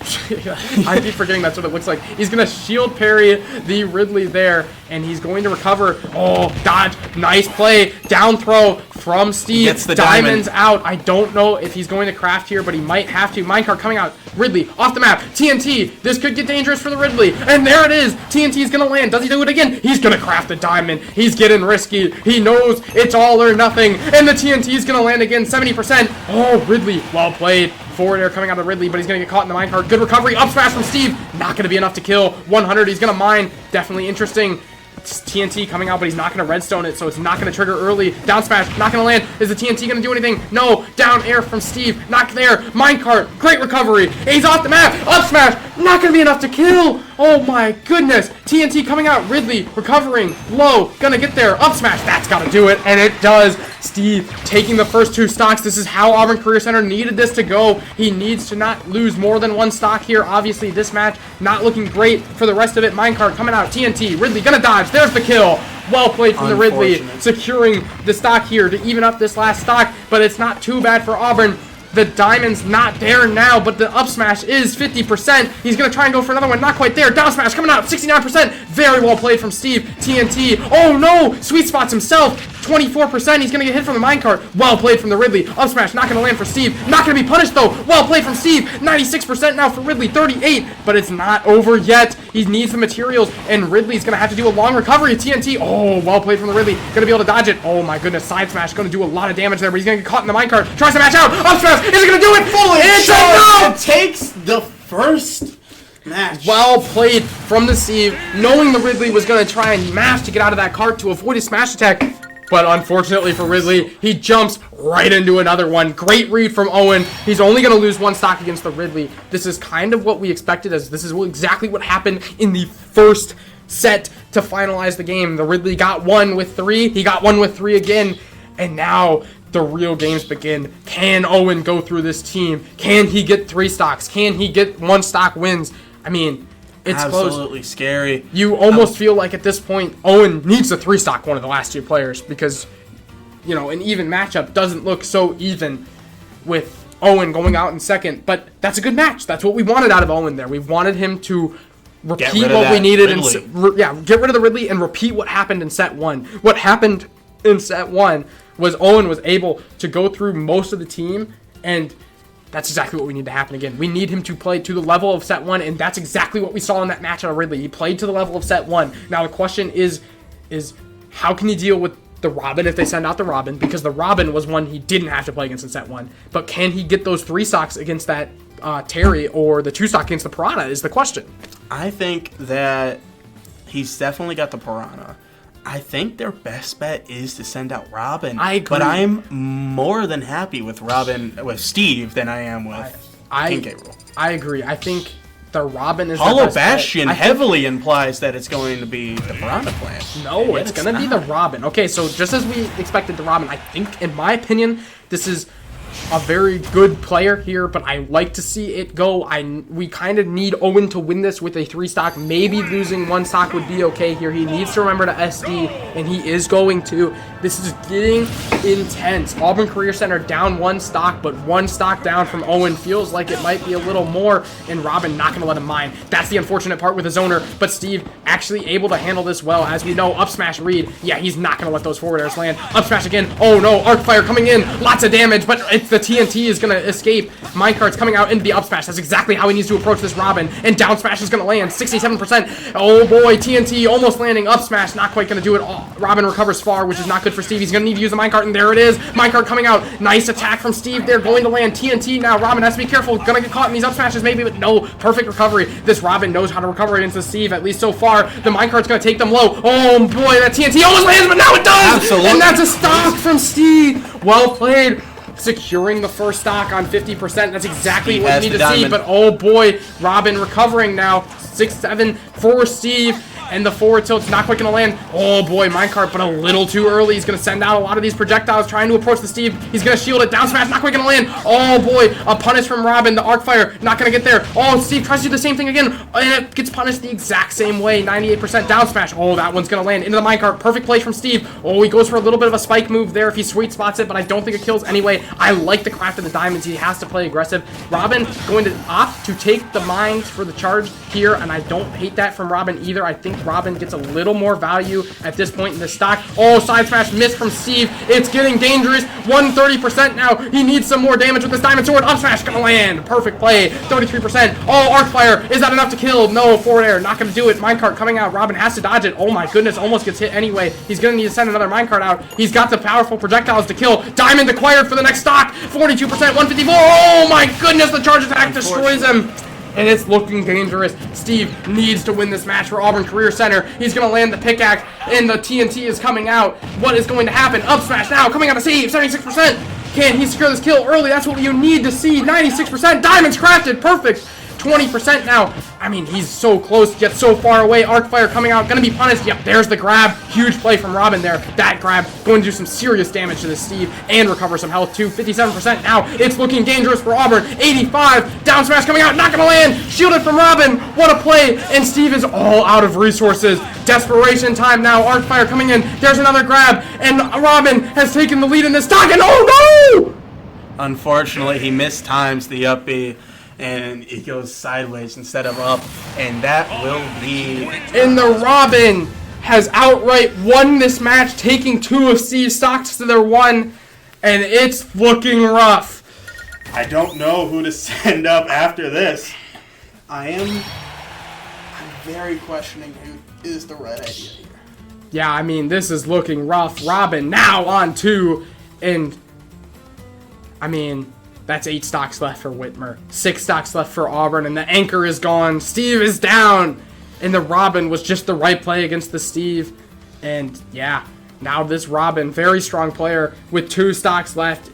I keep forgetting that's what it looks like. He's gonna shield parry the Ridley there, and he's going to recover. Oh, dodge, nice play. Down throw from Steve. Gets the Diamonds diamond. out. I don't know if he's going to craft here, but he might have to. Minecart coming out. Ridley off the map. TNT. This could get dangerous for the Ridley. And there it is. TNT is gonna land. Does he do it again? He's gonna craft a diamond. He's getting risky. He knows it's all or nothing. And the TNT is gonna land again. 70%. Oh, Ridley. Well played. Forward air coming out of Ridley, but he's gonna get caught in the minecart. Good recovery. Up smash from Steve. Not gonna be enough to kill. 100. He's gonna mine. Definitely interesting. TNT coming out, but he's not going to redstone it, so it's not going to trigger early. Down smash, not going to land. Is the TNT going to do anything? No. Down air from Steve, not there. Minecart, great recovery. He's off the map. Up smash, not going to be enough to kill. Oh my goodness. TNT coming out. Ridley recovering. Low, gonna get there. Up smash, that's got to do it, and it does. Steve taking the first two stocks. This is how Auburn Career Center needed this to go. He needs to not lose more than one stock here. Obviously, this match not looking great for the rest of it. Minecart coming out. TNT, Ridley gonna dodge. There's the kill. Well played from the Ridley, securing the stock here to even up this last stock, but it's not too bad for Auburn. The diamond's not there now, but the up smash is 50%. He's going to try and go for another one. Not quite there. Down smash coming out, 69%. Very well played from Steve. TNT. Oh, no. Sweet spots himself. 24%. He's going to get hit from the minecart. Well played from the Ridley. Up smash not going to land for Steve. Not going to be punished, though. Well played from Steve. 96% now for Ridley. 38. But it's not over yet. He needs the materials, and Ridley's going to have to do a long recovery. TNT. Oh, well played from the Ridley. Going to be able to dodge it. Oh, my goodness. Side smash going to do a lot of damage there, but he's going to get caught in the minecart. Tries to match out. Up smash. Is he going to do it? Fully It's charged. a It takes the first match. well played from the Steve, knowing the Ridley was going to try and mash to get out of that cart to avoid a smash attack. But unfortunately for Ridley, he jumps right into another one. Great read from Owen. He's only going to lose one stock against the Ridley. This is kind of what we expected, as this is exactly what happened in the first set to finalize the game. The Ridley got one with 3. He got one with 3 again. And now the real games begin. Can Owen go through this team? Can he get 3 stocks? Can he get 1 stock wins? I mean, it's absolutely close. Scary. You almost feel like at this point, Owen needs a 3-stock one of the last 2 players, because, you know, an even matchup doesn't look so even with Owen going out in second. But that's a good match. That's what we wanted out of Owen there. We wanted him to repeat what we needed and get rid of the Ridley and repeat what happened in set 1. What happened in set 1 was Owen was able to go through most of the team, and that's exactly what we need to happen again. We need him to play to the level of set 1, and that's exactly what we saw in that match out of Ridley. He played to the level of set 1. Now the question is how can he deal with the Robin if they send out the Robin? Because the Robin was one he didn't have to play against in set 1. But can he get those 3 stocks against that Terry, or the 2 stock against the Piranha is the question. I think that he's definitely got the Piranha. I think their best bet is to send out Robin. I agree. But I'm more than happy with Steve than I am with King K. Rool. I agree. I think the Robin is Hollow the best Bastion bet. heavily implies that it's going to be the Piranha plan. No, it's going to be the Robin. Okay, so just as we expected the Robin, I think, in my opinion, this is a very good player here, but I like to see it go. We kind of need Owen to win this with a 3-stock. Maybe losing 1 stock would be okay here. He needs to remember to SD, and he is going to. This is getting intense. Auburn Career Center down 1 stock, but 1 stock down from Owen feels like it might be a little more, and Robin not going to let him mine. That's the unfortunate part with his owner, but Steve actually able to handle this well. As we know, up smash read. Yeah, he's not going to let those forward airs land. Up smash again. Oh no, arc fire coming in. Lots of damage, but the TNT is going to escape. Minecart's coming out into the up smash. That's exactly how he needs to approach this Robin, and down smash is going to land. 67%. Oh boy, TNT almost landing. Up smash not quite going to do it. Oh, Robin recovers far, which is not good for Steve. He's going to need to use the minecart, and there it is. Minecart coming out. Nice attack from Steve. They're going to land TNT now. Robin has to be careful. Going to get caught in these up smashes maybe, but no. Perfect recovery. This Robin knows how to recover against the Steve, at least so far. The minecart's going to take them low. Oh boy, that TNT almost lands, but now it does! Absolutely. And that's a stock from Steve. Well played. Securing the first stock on 50%. That's exactly Steve what you need to see. But oh boy, Robin recovering now. 6-7 for Steve. And the forward tilt's not quite going to land. Oh boy, minecart, but a little too early. He's going to send out a lot of these projectiles trying to approach the Steve. He's going to shield it. Down smash, not quite going to land. Oh boy, a punish from Robin. The arc fire, not going to get there. Oh, Steve tries to do the same thing again, and it gets punished the exact same way. 98% down smash. Oh, that one's going to land into the minecart. Perfect play from Steve. Oh, he goes for a little bit of a spike move there if he sweet spots it, but I don't think it kills anyway. I like the craft of the diamonds. He has to play aggressive. Robin going to opt to take the mines for the charge here, and I don't hate that from Robin either. I think Robin gets a little more value at this point in the stock. Oh, side smash miss from Steve. It's getting dangerous. 130% now. He needs some more damage with this diamond sword. Up smash gonna land. Perfect play. 33%. Oh, arc fire. Is that enough to kill? No, forward air. Not gonna do it. Minecart coming out. Robin has to dodge it. Oh my goodness. Almost gets hit anyway. He's gonna need to send another minecart out. He's got the powerful projectiles to kill. Diamond acquired for the next stock. 42%. 154. Oh my goodness. The charge attack destroys him. And it's looking dangerous. Steve needs to win this match for Auburn Career Center. He's going to land the pickaxe, and the TNT is coming out. What is going to happen? Up smash now, coming out of Steve, 76%. Can he secure this kill early? That's what you need to see. 96%. Diamonds crafted. Perfect. 20% now. I mean, he's so close, yet so far away. Arc fire coming out, gonna be punished. Yep, there's the grab. Huge play from Robin there. That grab going to do some serious damage to this Steve and recover some health too. 57% now. It's looking dangerous for Auburn. 85. Down smash coming out, not gonna land. Shielded from Robin. What a play. And Steve is all out of resources. Desperation time now. Arc fire coming in. There's another grab. And Robin has taken the lead in this stock. And oh no! Unfortunately, he mistimes the up B, and it goes sideways instead of up, and that will be... And the Robin has outright won this match, taking 2 of Steve's stocks to their 1, and it's looking rough. I don't know who to send up after this. I'm very questioning who is the right idea here. Yeah, I mean, this is looking rough. Robin now on 2, and I mean, that's 8 stocks left for Whitmer, 6 stocks left for Auburn, and the anchor is gone. Steve is down, and the Robin was just the right play against the Steve. And yeah, now this Robin, very strong player with 2 stocks left.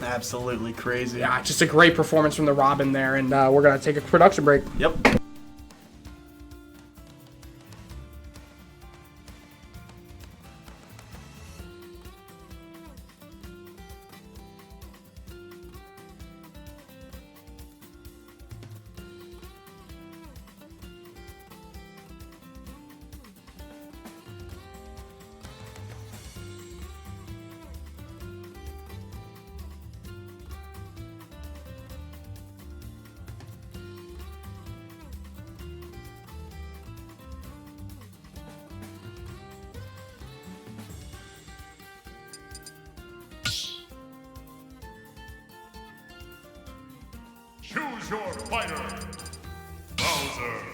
Absolutely crazy. Yeah, just a great performance from the Robin there, and we're going to take a production break. Yep. Choose your fighter. Bowser.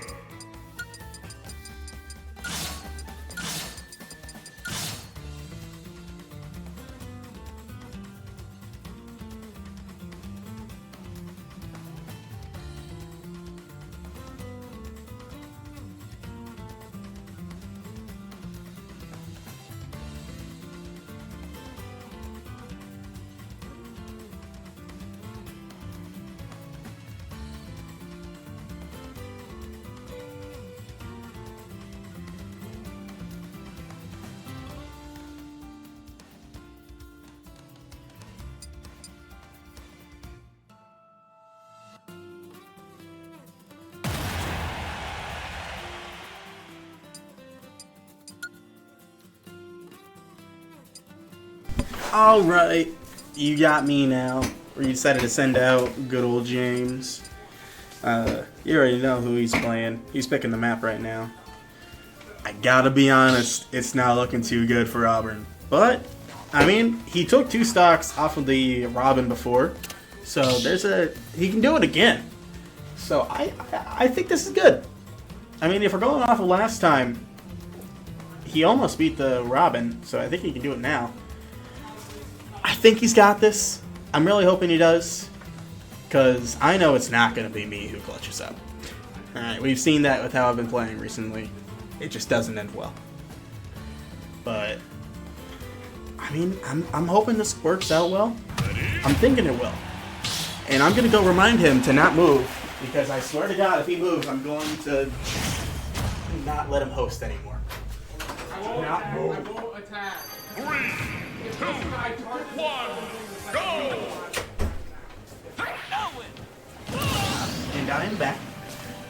All right, you got me now. Or you decided to send out good old James. You already know who he's playing. He's picking the map right now. I gotta be honest, it's not looking too good for Auburn. But, I mean, he took 2 stocks off of the Robin before. So he can do it again. So I think this is good. I mean, if we're going off of last time, he almost beat the Robin. So I think he can do it now. I think he's got this. I'm really hoping he does, because I know it's not going to be me who clutches up. Alright, we've seen that with how I've been playing recently. It just doesn't end well. But, I mean, I'm hoping this works out well. I'm thinking it will. And I'm going to go remind him to not move, because I swear to God, if he moves, I'm going to not let him host anymore. I won't attack. 3, 2, 1, go! And I am back.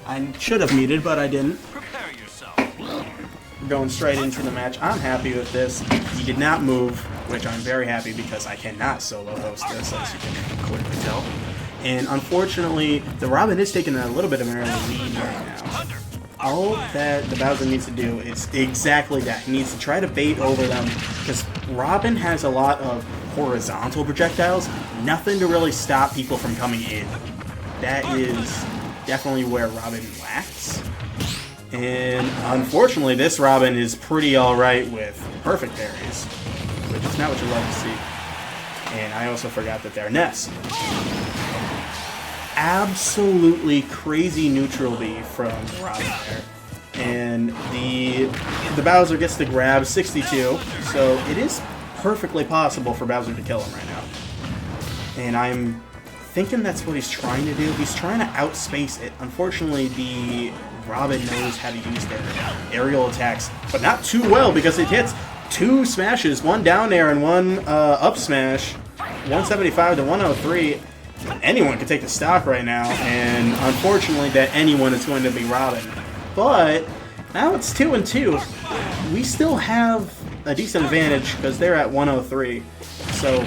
I should have muted, but I didn't. Prepare yourself. We're going straight into the match. I'm happy with this. He did not move, which I'm very happy because I cannot solo host this, as you can clearly tell. And unfortunately, the Robin is taking a little bit of an early lead right now. All that the Bowser needs to do is exactly that. He needs to try to bait over them, because Robin has a lot of horizontal projectiles, nothing to really stop people from coming in. That is definitely where Robin lacks. And unfortunately, this Robin is pretty alright with perfect parries, which is not what you love to see. And I also forgot that they're Ness. Absolutely crazy neutral B from Robin there. And the Bowser gets the grab, 62, so it is perfectly possible for Bowser to kill him right now. And I'm thinking that's what he's trying to do. He's trying to outspace it. Unfortunately, the Robin knows how to use their aerial attacks, but not too well, because it hits 2 smashes, 1 down air and 1 up smash, 175 to 103. Anyone could take the stock right now, and unfortunately that anyone is going to be Robin. But now it's 2-2. We still have a decent advantage because they're at 103. So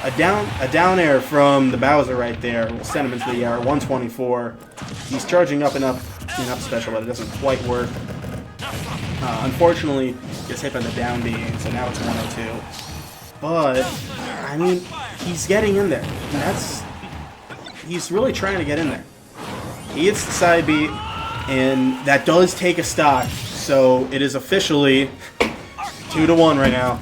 A down air from the Bowser right there will send him into the air. 124. He's charging up and up special, but it doesn't quite work. Unfortunately, gets hit by the down B, so now it's 102. But I mean, he's getting in there. He's really trying to get in there. He hits the side B, and that does take a stock. So it is officially 2-1 right now.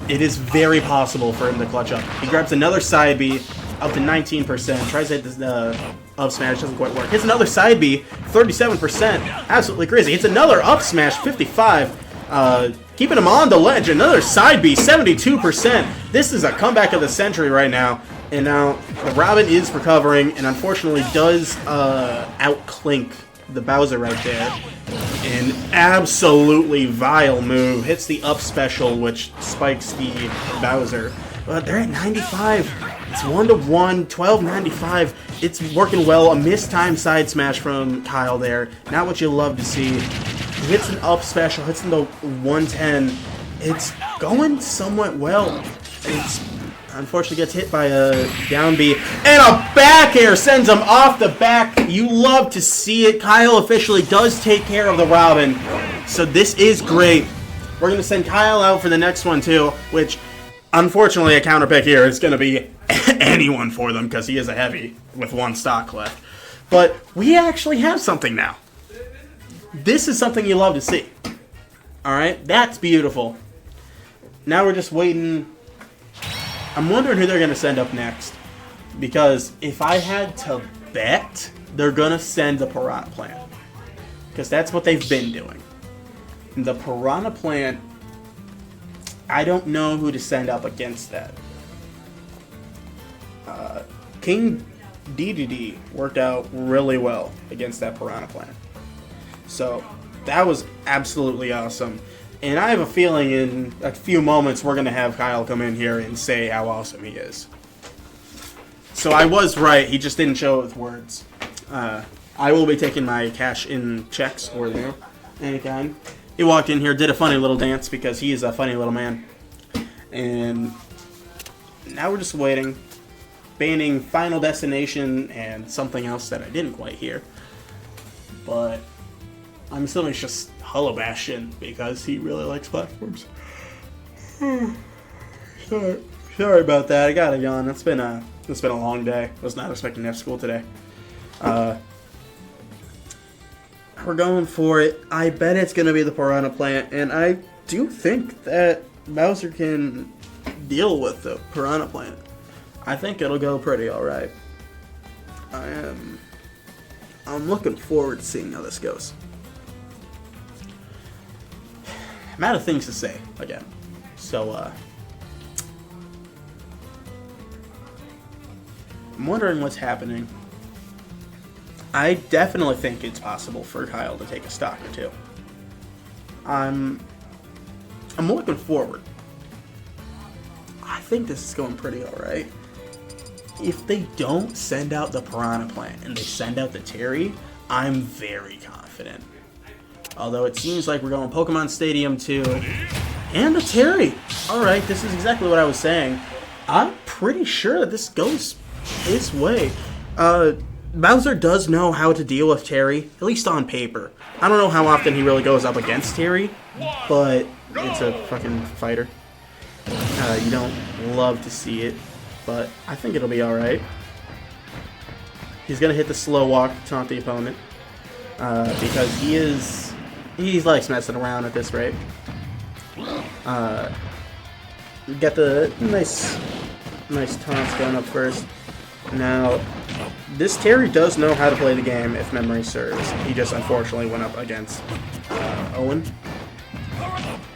It is very possible for him to clutch up. He grabs another side B up to 19%. Tries to hit the up smash, doesn't quite work. Hits another side B, 37%. Absolutely crazy. Hits another up smash, 55%. Keeping him on the ledge. Another side B, 72%. This is a comeback of the century right now. And now the Robin is recovering and unfortunately does outclink the Bowser right there. An absolutely vile move. Hits the up special, which spikes the Bowser. But they're at 95. It's 1-1, 12-95. It's working well. A mistimed side smash from Kyle there. Not what you love to see. Hits an up special, hits into 110. It's going somewhat well. It's unfortunately gets hit by a down B. And a back air sends him off the back. You love to see it. Kyle officially does take care of the Robin. So this is great. We're going to send Kyle out for the next one too, which unfortunately a counter pick here is going to be anyone for them because he is a heavy with one stock left. But we actually have something now. This is something you love to see. Alright, that's beautiful. Now we're just waiting. I'm wondering who they're going to send up next. Because if I had to bet, they're going to send the Piranha Plant. Because that's what they've been doing. The Piranha Plant, I don't know who to send up against that. King DDD worked out really well against that Piranha Plant. So that was absolutely awesome. And I have a feeling in a few moments we're going to have Kyle come in here and say how awesome he is. So I was right. He just didn't show it with words. I will be taking my cash in checks or there. Any kind. He walked in here, did a funny little dance because he is a funny little man. And now we're just waiting. Banning Final Destination and something else that I didn't quite hear. But I'm assuming it's just Hollow Bastion because he really likes platforms. Sorry about that. I got a yawn. It's been a long day. Was not expecting to have school today. We're going for it. I bet it's going to be the Piranha Plant, and I do think that Bowser can deal with the Piranha Plant. I think it'll go pretty alright. I'm looking forward to seeing how this goes. I'm out of things to say again. So, I'm wondering what's happening. I definitely think it's possible for Kyle to take a stock or two. I'm looking forward. I think this is going pretty alright. If they don't send out the Piranha Plant and they send out the Terry, I'm very confident. Although it seems like we're going Pokemon Stadium 2 and the Terry. Alright, this is exactly what I was saying. I'm pretty sure that this goes his way. Bowser does know how to deal with Terry, at least on paper. I don't know how often he really goes up against Terry, but it's a fucking fighter. You don't love to see it, but I think it'll be alright. He's going to hit the slow walk to taunt the opponent, because he likes messing around at this rate. Get the nice taunts going up first. Now, this Terry does know how to play the game, if memory serves. He just unfortunately went up against Owen.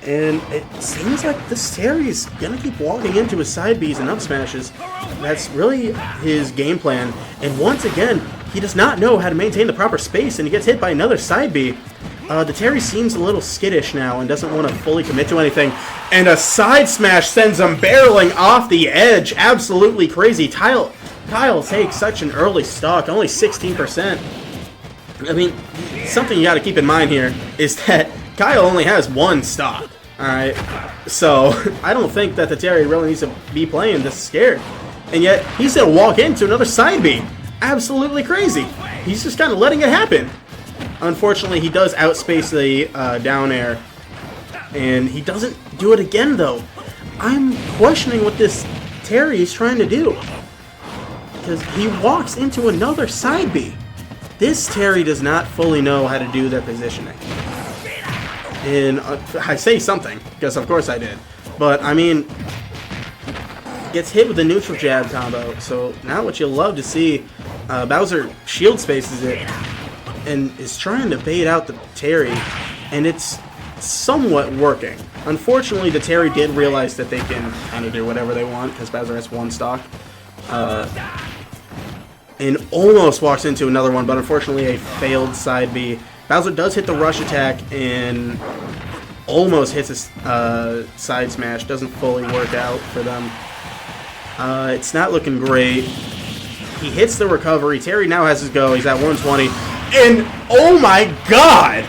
And it seems like this Terry is going to keep walking into his side Bs and up smashes. That's really his game plan. And once again, he does not know how to maintain the proper space, and he gets hit by another side B. The Terry seems a little skittish now and doesn't want to fully commit to anything. And a side smash sends him barreling off the edge. Absolutely crazy. Kyle takes such an early stock, only 16%. I mean, something you got to keep in mind here is that Kyle only has one stock. Alright, so I don't think that the Terry really needs to be playing this scared. And yet, he's going to walk into another side B. Absolutely crazy. He's just kind of letting it happen. Unfortunately, he does outspace the down air. And he doesn't do it again, though. I'm questioning what this Terry is trying to do. Because he walks into another side B. This Terry does not fully know how to do their positioning. And I say something, because of course I did. But, I mean, gets hit with the neutral jab combo. So now what you'll love to see, Bowser shield spaces it and is trying to bait out the Terry. And it's somewhat working. Unfortunately, the Terry did realize that they can kind of do whatever they want because Bowser has one stock. And almost walks into another one, but unfortunately a failed side B. Bowser does hit the rush attack and almost hits a side smash. Doesn't fully work out for them. It's not looking great. He hits the recovery. Terry now has his go. He's at 120. And oh my god!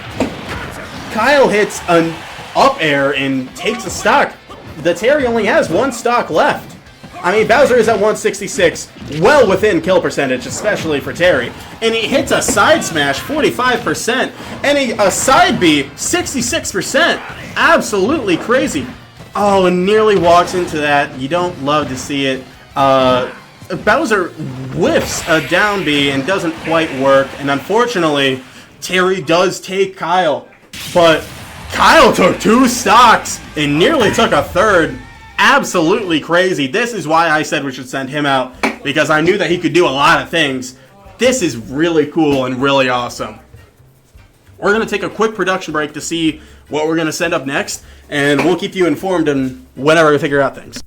Kyle hits an up air and takes a stock. The Terry only has one stock left. I mean, Bowser is at 166, well within kill percentage, especially for Terry. And he hits a side smash, 45%, and a side B, 66%. Absolutely crazy. Oh, and nearly walks into that. You don't love to see it. Bowser whiffs a down B and doesn't quite work. And unfortunately, Terry does take Kyle. But Kyle took 2 stocks and nearly took a third. Absolutely crazy. This is why I said we should send him out, because I knew that he could do a lot of things. This is really cool and really awesome. We're going to take a quick production break to see what we're going to send up next, and we'll keep you informed on whenever we figure out things.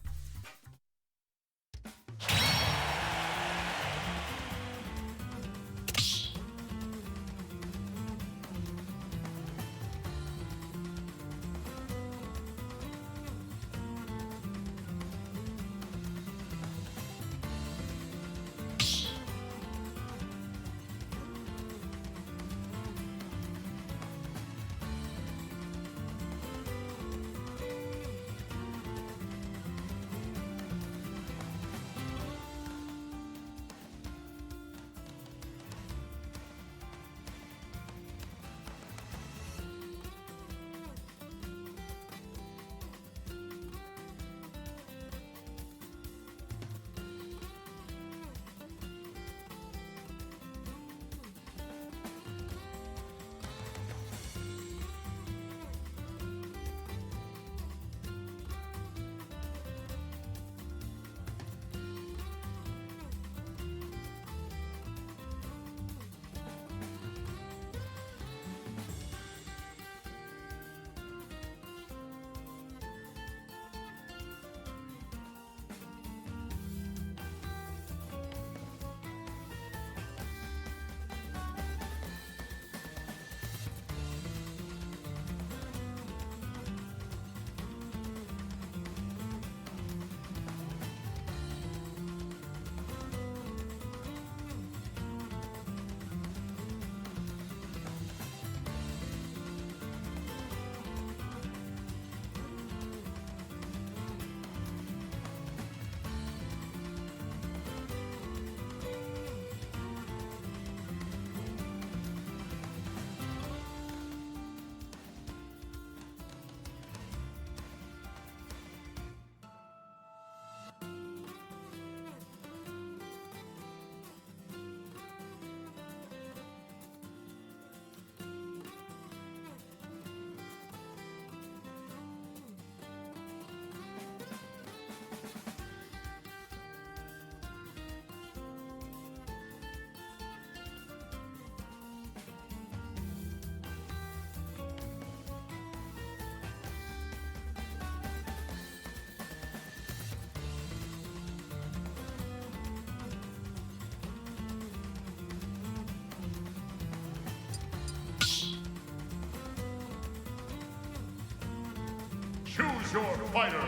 Choose your fighter.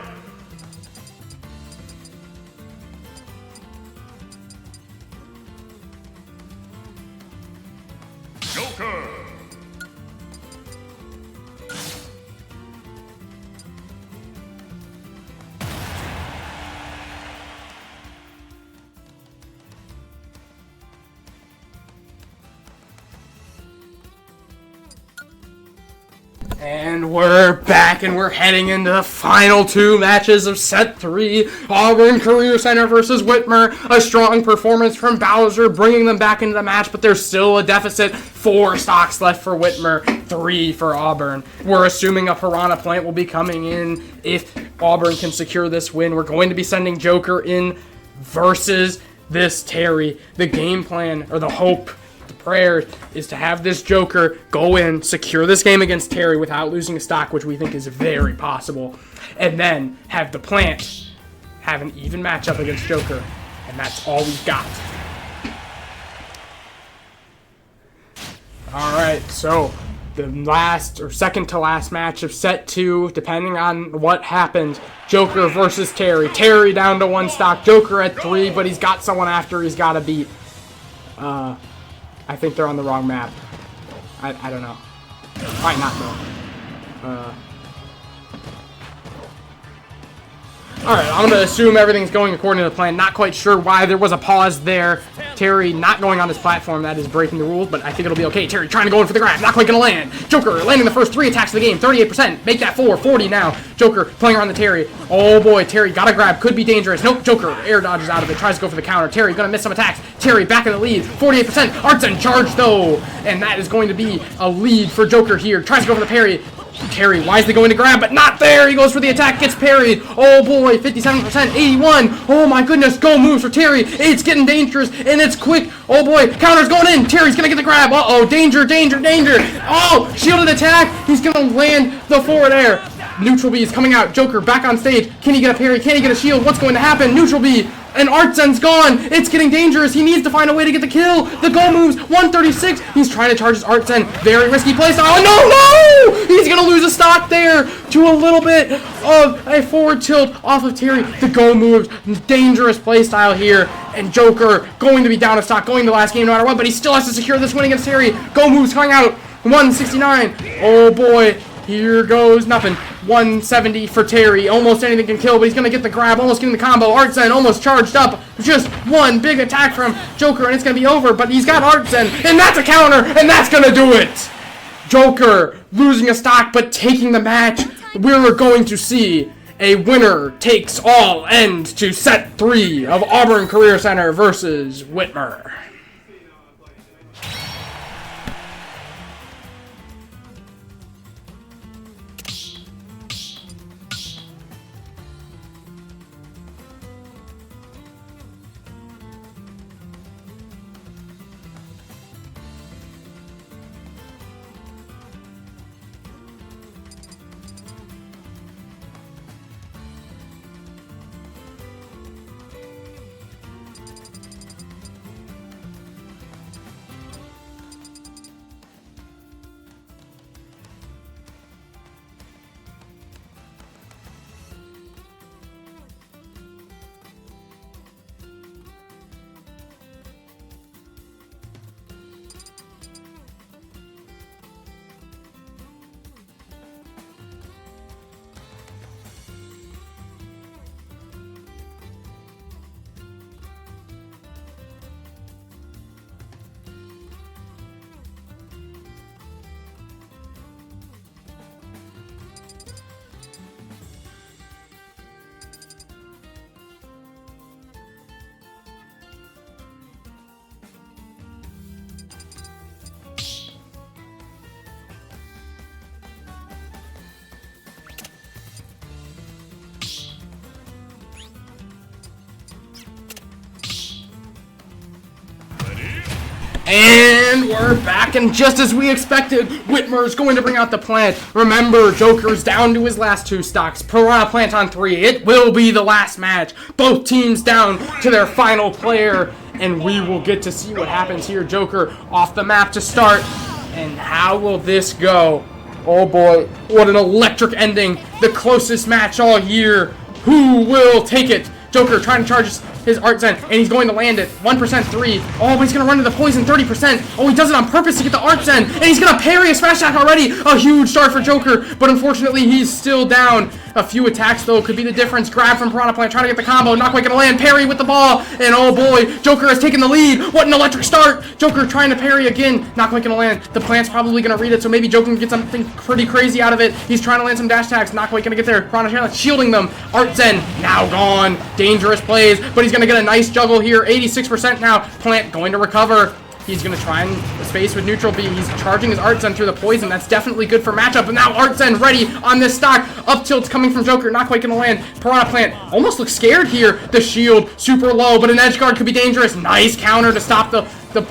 Joker. And we're back, and we're heading into the final 2 matches of set 3. Auburn Career Center versus Whitmer. A strong performance from Bowser, bringing them back into the match, but there's still a deficit. 4 stocks left for Whitmer, 3 for Auburn. We're assuming a Piranha Plant will be coming in if Auburn can secure this win. We're going to be sending Joker in versus this Terry. The game plan, or the hope, prayer is to have this Joker go in, secure this game against Terry without losing a stock, which we think is very possible, and then have the Plant have an even matchup against Joker, and that's all we've got. Alright, so the last or second to last match of set 2, depending on what happened, Joker versus Terry. Terry down to 1 stock, Joker at 3, but he's got someone after he's got to beat. I think they're on the wrong map. I don't know. Might not though. Alright, I'm going to assume everything's going according to the plan. Not quite sure why there was a pause there. Terry not going on his platform. That is breaking the rules, but I think it'll be okay. Terry trying to go in for the grab. Not quite going to land. Joker landing the first 3 attacks of the game. 38%. Make that 4. 40 now. Joker playing around the Terry. Oh boy, Terry got a grab. Could be dangerous. Nope, Joker air dodges out of it. Tries to go for the counter. Terry going to miss some attacks. Terry back in the lead. 48%. Arts and charge though. And that is going to be a lead for Joker here. Tries to go for the parry. Terry wisely going to grab, but not there. He goes for the attack, gets parried. Oh boy, 57%, 81. Oh my goodness, go moves for Terry. It's getting dangerous, and it's quick. Oh boy, counter's going in. Terry's gonna get the grab. Uh-oh, danger, danger, danger. Oh, shielded attack. He's gonna land the forward air. Neutral B is coming out. Joker back on stage. Can he get a parry? Can he get a shield? What's going to happen? Neutral B. And Artzen's gone. It's getting dangerous. He needs to find a way to get the kill. The go moves. 136. He's trying to charge his Artzen. Very risky playstyle. Oh, no! He's going to lose a stock there to a little bit of a forward tilt off of Terry. The go moves. Dangerous playstyle here. And Joker going to be down a stock, going to the last game no matter what, but he still has to secure this win against Terry. Go moves coming out. 169. Oh, boy. Here goes nothing. 170 for Terry. Almost anything can kill, but he's going to get the grab. Almost getting the combo. Artzen almost charged up. Just one big attack from Joker, and it's going to be over. But he's got Artzen, and that's a counter, and that's going to do it. Joker losing a stock, but taking the match. We're going to see a winner takes all end to set 3 of Auburn Career Center versus Whitmer. And we're back, and just as we expected, Whitmer's going to bring out the Plant. Remember, Joker's down to his last 2 stocks. Piranha Plant on 3. It will be the last match. Both teams down to their final player, and we will get to see what happens here. Joker off the map to start, and how will this go? Oh boy, what an electric ending. The closest match all year. Who will take it? Joker trying to charge his Art Zen, and he's going to land it. 1% 3. Oh, but he's going to run to the poison. 30%. Oh, he does it on purpose to get the Art Zen, and he's going to parry a smash attack already. A huge start for Joker, but unfortunately, he's still down. A few attacks, though, could be the difference. Grab from Piranha Plant, trying to get the combo. Not quite going to land. Parry with the ball, and oh boy, Joker has taken the lead. What an electric start. Joker trying to parry again. Not quite going to land. The Plant's probably going to read it, so maybe Joker can get something pretty crazy out of it. He's trying to land some dash tags. Not quite going to get there. Piranha Plant shielding them. Art Zen now gone. Dangerous plays, but he's going to get a nice juggle here. 86% now. Plant going to recover. He's going to try and space with neutral B. He's charging his Art Zen through the poison. That's definitely good for matchup. But now Art Zen ready on this stock. Up tilt's coming from Joker. Not quite going to land. Piranha Plant almost looks scared here. The shield super low, but an edge guard could be dangerous. Nice counter to stop the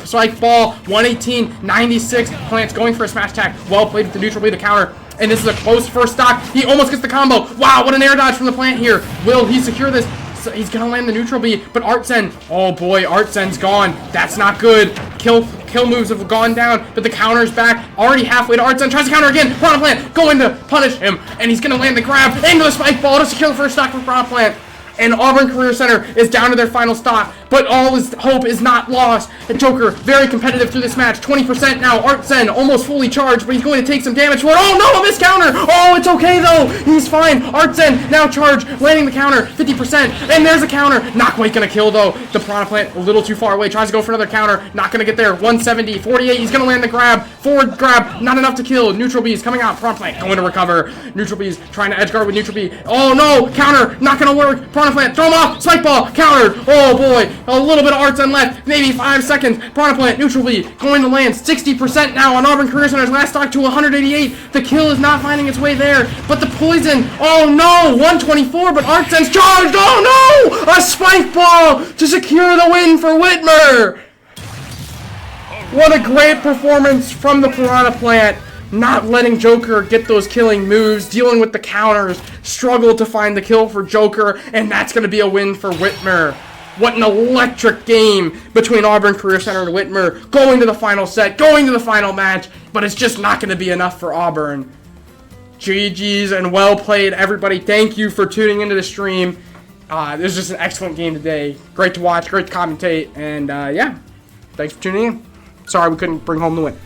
spike ball. 118, 96. Plant's going for a smash attack. Well played with the neutral B to counter. And this is a close first stock. He almost gets the combo. Wow, what an air dodge from the Plant here. Will he secure this? So he's gonna land the neutral B, but Art Zen, oh boy, Art Zen's gone. That's not good. Kill moves have gone down, but the counter's back. Already halfway to Art Zen, tries to counter again. Piranha Plant going to punish him, and he's gonna land the grab into the spike ball to secure the first stock for Piranha Plant. And Auburn Career Center is down to their final stock, but all his hope is not lost. And Joker, very competitive through this match. 20% now. Art Zen, almost fully charged, but he's going to take some damage for it. Oh no, a missed counter! Oh, it's okay though. He's fine. Art Zen now charged, landing the counter, 50%. And there's a counter. Not quite gonna kill though. The Piranha Plant a little too far away. Tries to go for another counter. Not gonna get there. 170, 48. He's gonna land the grab. Forward grab. Not enough to kill. Neutral B is coming out. Piranha Plant going to recover. Neutral B is trying to edge guard with neutral B. Oh no, counter. Not gonna work. Piranha Plant, throw him off. Spike ball, countered. Oh boy, a little bit of Art Zen left. Maybe 5 seconds. Piranha Plant, neutral B, going to land 60% now on Auburn Career Center's last stock to 188. The kill is not finding its way there, but the poison. Oh no, 124, but Art Zen's charged. Oh no, a spike ball to secure the win for Whitmer. What a great performance from the Piranha Plant. Not letting Joker get those killing moves, dealing with the counters, struggled to find the kill for Joker, and that's going to be a win for Whitmer. What an electric game between Auburn Career Center and Whitmer, going to the final set, going to the final match, but it's just not going to be enough for Auburn. GG's and well played, everybody. Thank you for tuning into the stream. This was just an excellent game today. Great to watch, great to commentate, and yeah, thanks for tuning in. Sorry we couldn't bring home the win.